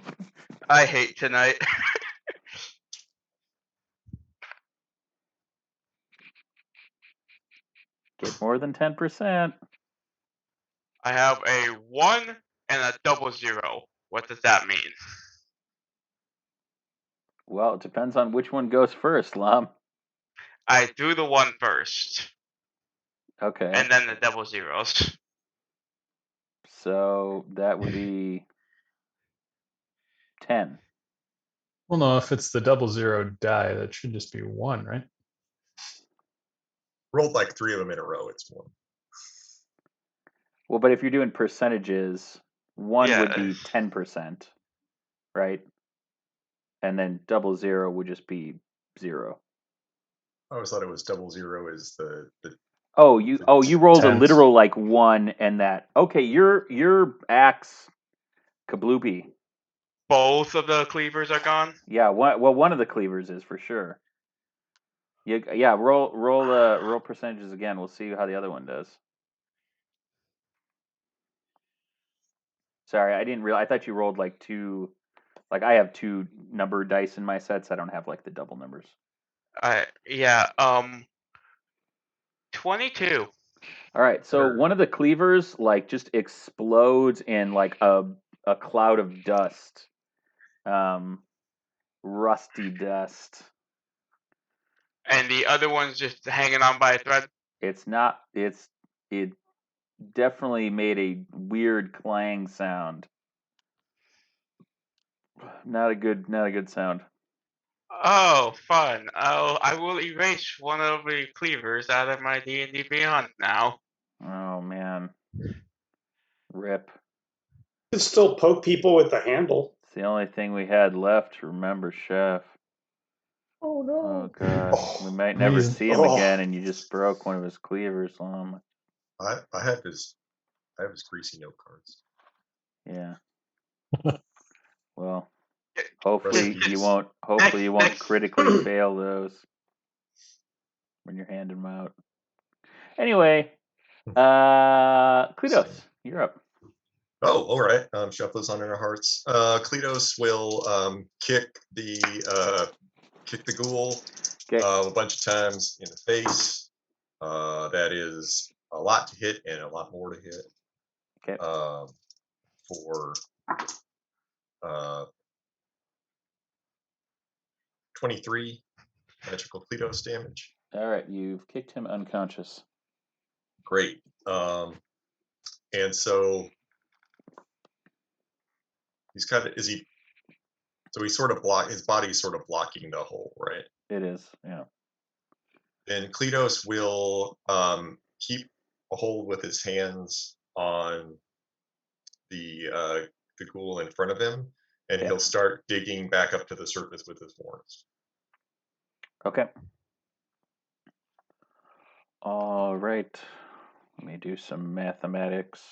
hate tonight. Get more than 10%. I have a 1 and a 00. What does that mean? Well, it depends on which one goes first, Lom. I do the 1 first, Okay. and then the 00s. So that would be 10. Well, no, if it's the 00 die, that should just be 1, right? Rolled like 3 of them in a row. It's 1. Well, but if you're doing percentages, 1 would be Yeah. 10%, right? And then 00 would just be 0. I always thought it was 00 is the Oh, you rolled a Tenth. literal like 1 and that. Okay, your axe kabloopy. Both of the cleavers are gone. Yeah, one of the cleavers is for sure. Yeah, roll percentages again. We'll see how the other one does. Sorry, I didn't realize. I thought you rolled like 2. Like I have 2 number dice in my sets. I don't have like the double numbers. 22. All right, so Sure. one of the cleavers like just explodes in like a cloud of dust, rusty dust. And the other one's just hanging on by a thread. It's not. It definitely made a weird clang sound. Not a good sound. Oh, fun. I will erase one of the cleavers out of my D&D Beyond now. Oh man, rip. You can still poke people with the handle. It's the only thing we had left. Remember, Chef. Oh no! Oh god, we might never Amazing. see him again, and you just broke one of his cleavers, Lom. I have his greasy note cards. Yeah. Well, hopefully Recipes. you won't. Hopefully you won't Next. critically fail those when you're handing them out. Anyway, Kleatos, you're up. Oh, all right. Chef lives on in our hearts. Kleatos will kick the ghoul Okay. a bunch of times in the face. That is a lot to hit and a lot more to hit. Okay. For 23 magical Kleatos damage. All right, you've kicked him unconscious. Great. And so he's kind of so he's sort of his body's sort of blocking the hole, right? It is, yeah. Then Kleatos will keep a hold with his hands on the ghoul in front of him, and Okay. he'll start digging back up to the surface with his horns. Okay. All right. Let me do some mathematics.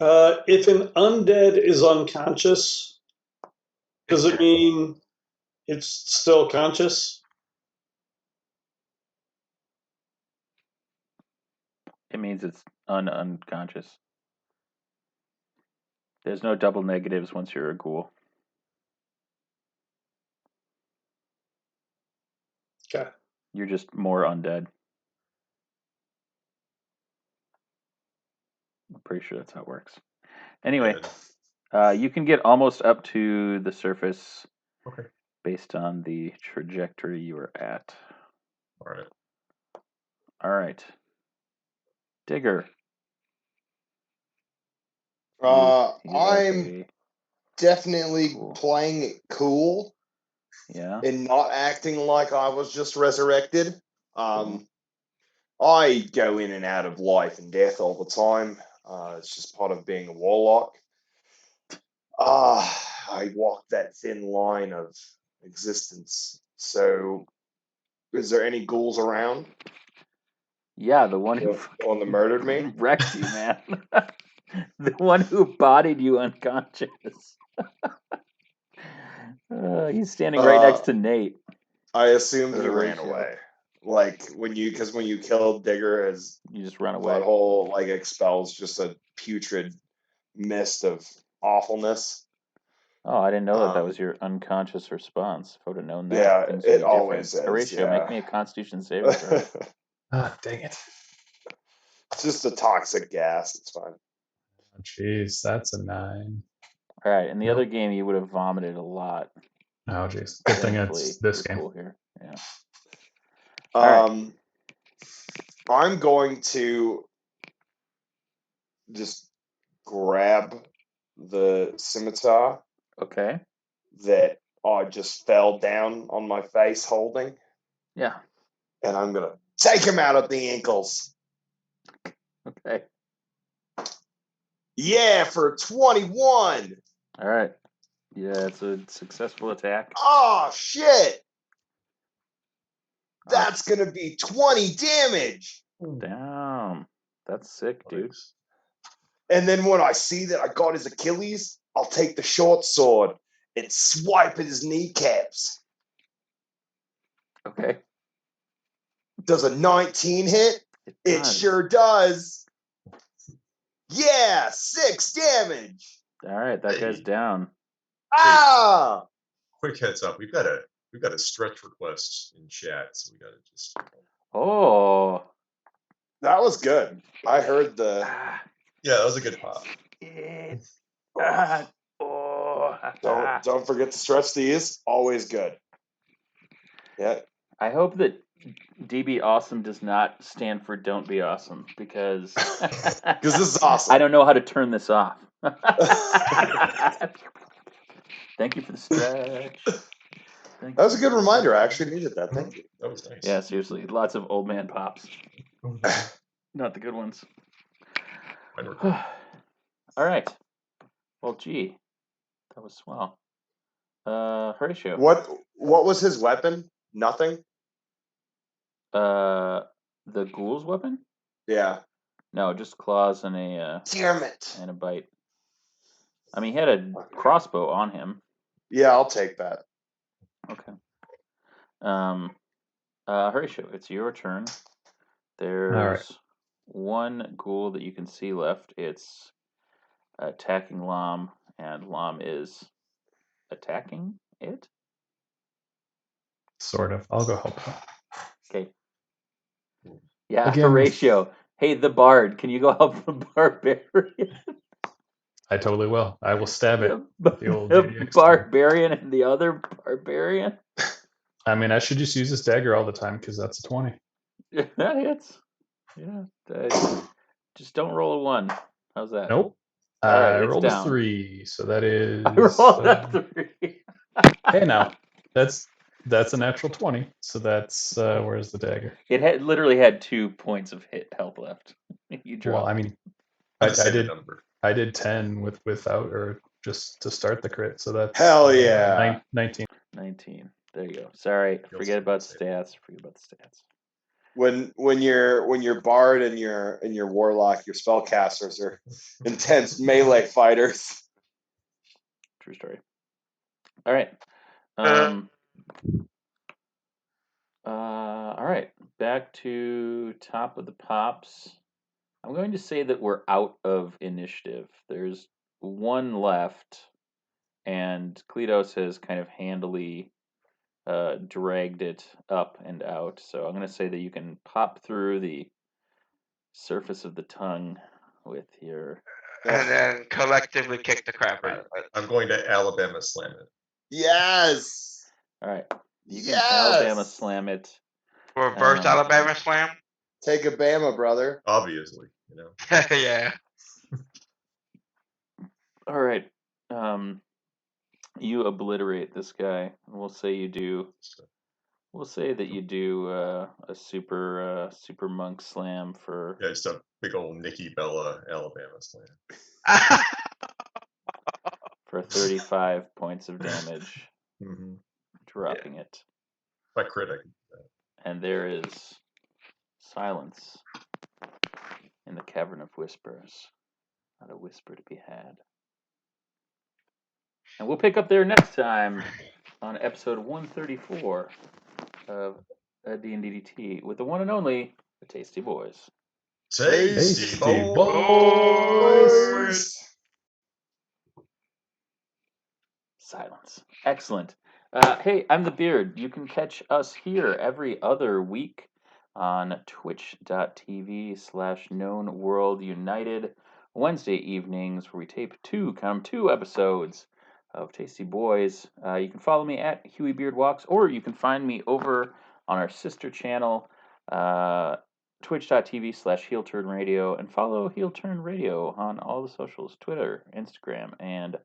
If an undead is unconscious, does it mean it's still conscious? It means it's unconscious. There's no double negatives once you're a ghoul. Okay. You're just more undead. I'm pretty sure that's how it works. Anyway, you can get almost up to the surface. Okay. Based on the trajectory you are at. All right. All right. Digger. I'm definitely cool. playing it cool Yeah. in not acting like I was just resurrected. Cool. I go in and out of life and death all the time. It's just part of being a warlock. I walk that thin line of existence. So, is there any ghouls around? Yeah, the one who The one that murdered me? wrecked you, man. The one who bodied you unconscious. He's standing right next to Nate. I assume he Horatio. ran away. Like because when you killed Digger, his You just run away. butthole like expels just a putrid mist of awfulness. Oh, I didn't know that was your unconscious response. If I would have known that, Yeah, things would it be always different. is. Horatio, make me a Constitution saving throw. Dang it. It's just a toxic gas. It's fine. Oh, jeez, that's a 9. All right, in the Nope. other game, you would have vomited a lot. Oh, jeez. Good thing Thankfully, it's this you're game. cool here. Yeah. I'm going to just grab the scimitar Okay. that I just fell down on my face holding, Yeah. and I'm going to take him out at the ankles. Okay. Yeah, for 21. All right. Yeah, it's a successful attack. Oh, shit. That's going to be 20 damage. Damn. That's sick, dude. And then when I see that I got his Achilles, I'll take the short sword and swipe at his kneecaps. Okay. Does a 19 hit? It sure does. Yeah, 6 damage. All right, that guy's down. Ah! Quick heads up, we've got a stretch request in chat, so we gotta just. Oh. That was good. I heard the. Yeah, that was a good pop. Don't forget to stretch these. Always good. Yeah. I hope that DB Awesome does not stand for Don't Be Awesome because this is awesome. I don't know how to turn this off. Thank you for the stretch. That was a good reminder. I actually needed that. Thank you. That was nice. Yeah, seriously. Lots of old man pops. Not the good ones. All right. Well, gee. That was swell. Horatio. What was his weapon? Nothing? The ghoul's weapon? Yeah. No, just claws and a damn it. And a bite. I mean, he had a crossbow on him. Yeah, I'll take that. Okay. Horatio, it's your turn. There's one ghoul that you can see left. It's attacking Lom, and Lom is attacking it? Sort of. I'll go help. Okay. Yeah, Again, Horatio. Hey, the bard, can you go help the barbarian? I totally will. I will stab it. The old The GDX barbarian and the other barbarian? I mean, I should just use this dagger all the time because that's a 20. That hits. Yeah. Just don't roll a 1. How's that? Nope. All right, I it's rolled down. a 3, so that is. I rolled a 3. Hey, now that's a natural 20. So that's where's the dagger? It had literally had 2 points of health left. You dropped. Well, I mean, I did 10 without or just to start the crit. So that's hell yeah. 19. 19. There you go. Sorry, forget about stats. When your bard and your warlock, your spellcasters are intense melee fighters. True story. All right. All right. Back to top of the pops. I'm going to say that we're out of initiative. There's one left, and Kleatos has kind of handily dragged it up and out. So I'm going to say that you can pop through the surface of the tongue with your... And then collectively kick the crap out of it. I'm going to Alabama slam it. Yes! All right. You can Alabama slam it. Reverse Alabama slam? Take a Bama, brother. Obviously, you know. Yeah. All right. You obliterate this guy. We'll say you do. We'll say that you do a super monk slam for Yeah, just a big old Nikki Bella Alabama slam. for 35 points of damage, Mm-hmm. dropping it. By critic. And there is silence in the Cavern of Whispers. Not a whisper to be had. And we'll pick up there next time on episode 134 of D&DDT with the one and only, the Tasty Boys. Tasty Boys. Boys! Silence. Excellent. Hey, I'm the Beard. You can catch us here every other week on twitch.tv/knownworldunited Wednesday evenings where we tape two episodes of Tasty Boys. You can follow me at Huey Beard Walks, or you can find me over on our sister channel, twitch.tv/HeelTurnRadio, and follow Heel Turn Radio on all the socials, Twitter, Instagram, and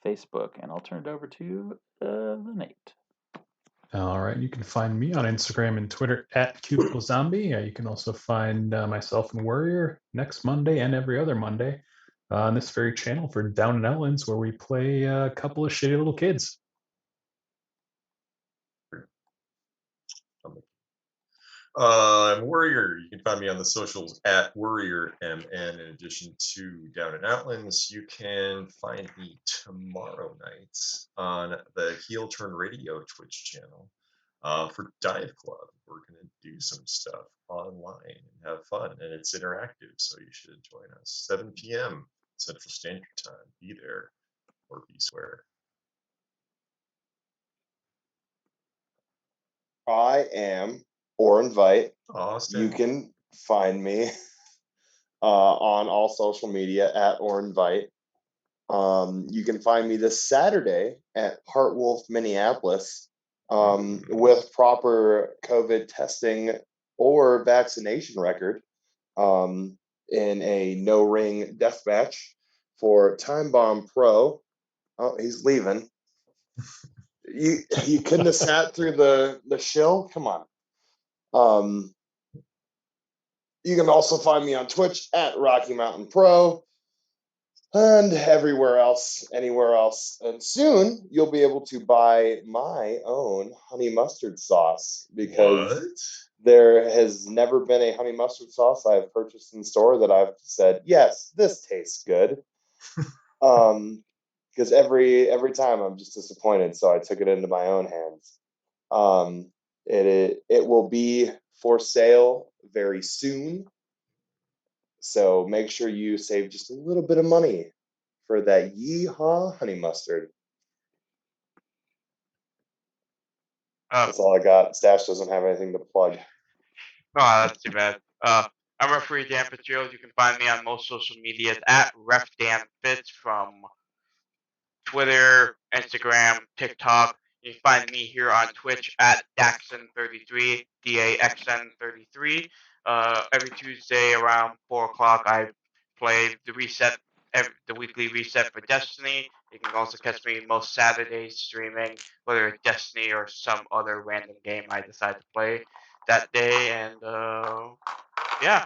Facebook. And I'll turn it over to the Nate. All right, you can find me on Instagram and Twitter at CubicleZombie. You can also find myself and Warrior next Monday and every other Monday on this very channel for Down and Outlands, where we play a couple of shitty little kids. I'm Warrior. You can find me on the socials at WarriorMN. In addition to Down and Outlands, you can find me tomorrow night on the Heel Turn Radio Twitch channel for Dive Club. We're going to do some stuff online and have fun, and it's interactive, so you should join us. 7 p.m. Central Standard Time. Be there or be square. I am or invite. Austin. You can find me on all social media at or invite. You can find me this Saturday at Heart Wolf Minneapolis with proper COVID testing or vaccination record in a no ring deathmatch for Time Bomb Pro. Oh, he's leaving. You couldn't have sat through the shill? Come on. You can also find me on Twitch at Rocky Mountain Pro and everywhere else, anywhere else. And soon you'll be able to buy my own honey mustard sauce because there has never been a honey mustard sauce I have purchased in store that I've said, yes, this tastes good. Because every time I'm just disappointed, so I took it into my own hands. It will be for sale very soon. So make sure you save just a little bit of money for that yeehaw honey mustard. That's all I got. Stash doesn't have anything to plug. Oh, that's too bad. I'm Referee Dan Fitzgerald. You can find me on most social medias at RefDanFitz from Twitter, Instagram, TikTok. You can find me here on Twitch at Daxon33, DAXN33. Every Tuesday around 4 o'clock, I play the weekly reset for Destiny. You can also catch me most Saturdays streaming, whether it's Destiny or some other random game I decide to play that day. And yeah,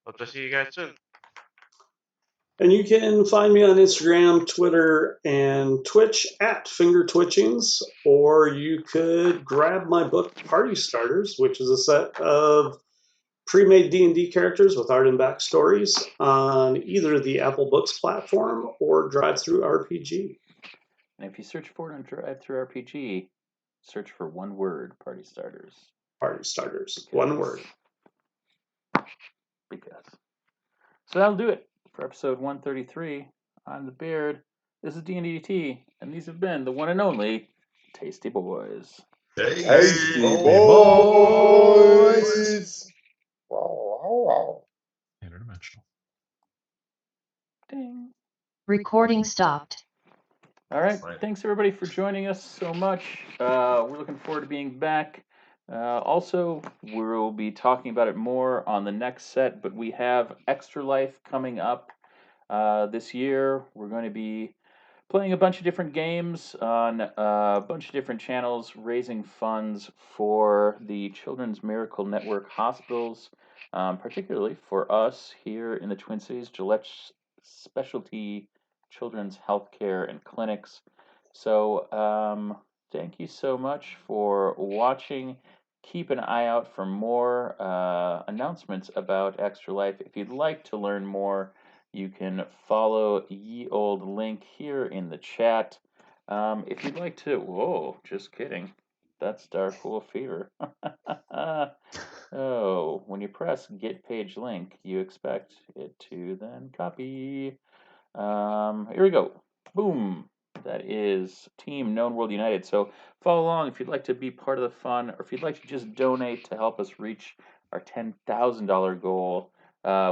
hope to see you guys soon. And you can find me on Instagram, Twitter, and Twitch at Finger Twitchings, or you could grab my book Party Starters, which is a set of pre-made D&D characters with art and backstories on either the Apple Books platform or Drive-Thru RPG. And if you search for it on Drive-Thru RPG, search for one word, Party Starters. Party Starters, one word. Because. So that'll do it for episode 133. I'm the Beard. This is D&DT, and these have been the one and only Tasty Boys. Tasty Boys! Interdimensional. Ding. Recording stopped. All right. Thanks, everybody, for joining us so much. We're looking forward to being back. Also, we'll be talking about it more on the next set, but we have Extra Life coming up this year. We're going to be playing a bunch of different games on a bunch of different channels, raising funds for the Children's Miracle Network hospitals, particularly for us here in the Twin Cities, Gillette Specialty Children's Healthcare and Clinics. So, thank you so much for watching. Keep an eye out for more announcements about Extra Life. If you'd like to learn more, you can follow ye old link here in the chat. If you'd like to, whoa, just kidding. That's Dark Wolf Fever. Oh, when you press get page link, you expect it to then copy. Here we go. Boom. That is Team Known World United. So follow along if you'd like to be part of the fun, or if you'd like to just donate to help us reach our $10,000 goal,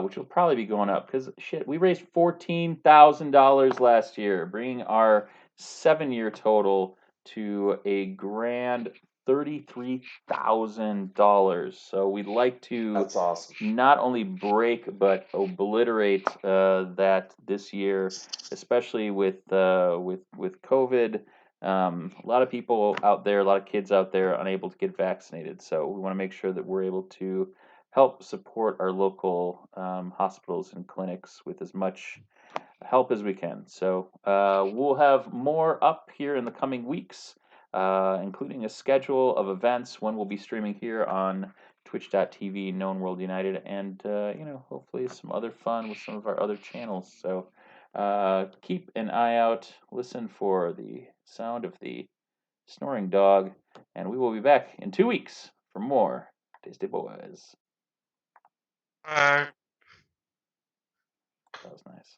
which will probably be going up because shit, we raised $14,000 last year, bringing our 7-year total to a grand $33,000. So we'd like to That's awesome. not only break but obliterate that this year, especially with COVID. A lot of people out there, a lot of kids out there, unable to get vaccinated. So we want to make sure that we're able to help support our local hospitals and clinics with as much help as we can. So we'll have more up here in the coming weeks, including a schedule of events when we'll be streaming here on twitch.tv Known World United, and hopefully some other fun with some of our other channels. So keep an eye out, listen for the sound of the snoring dog, and we will be back in 2 weeks for more Tasty Boys. Uh, That was nice.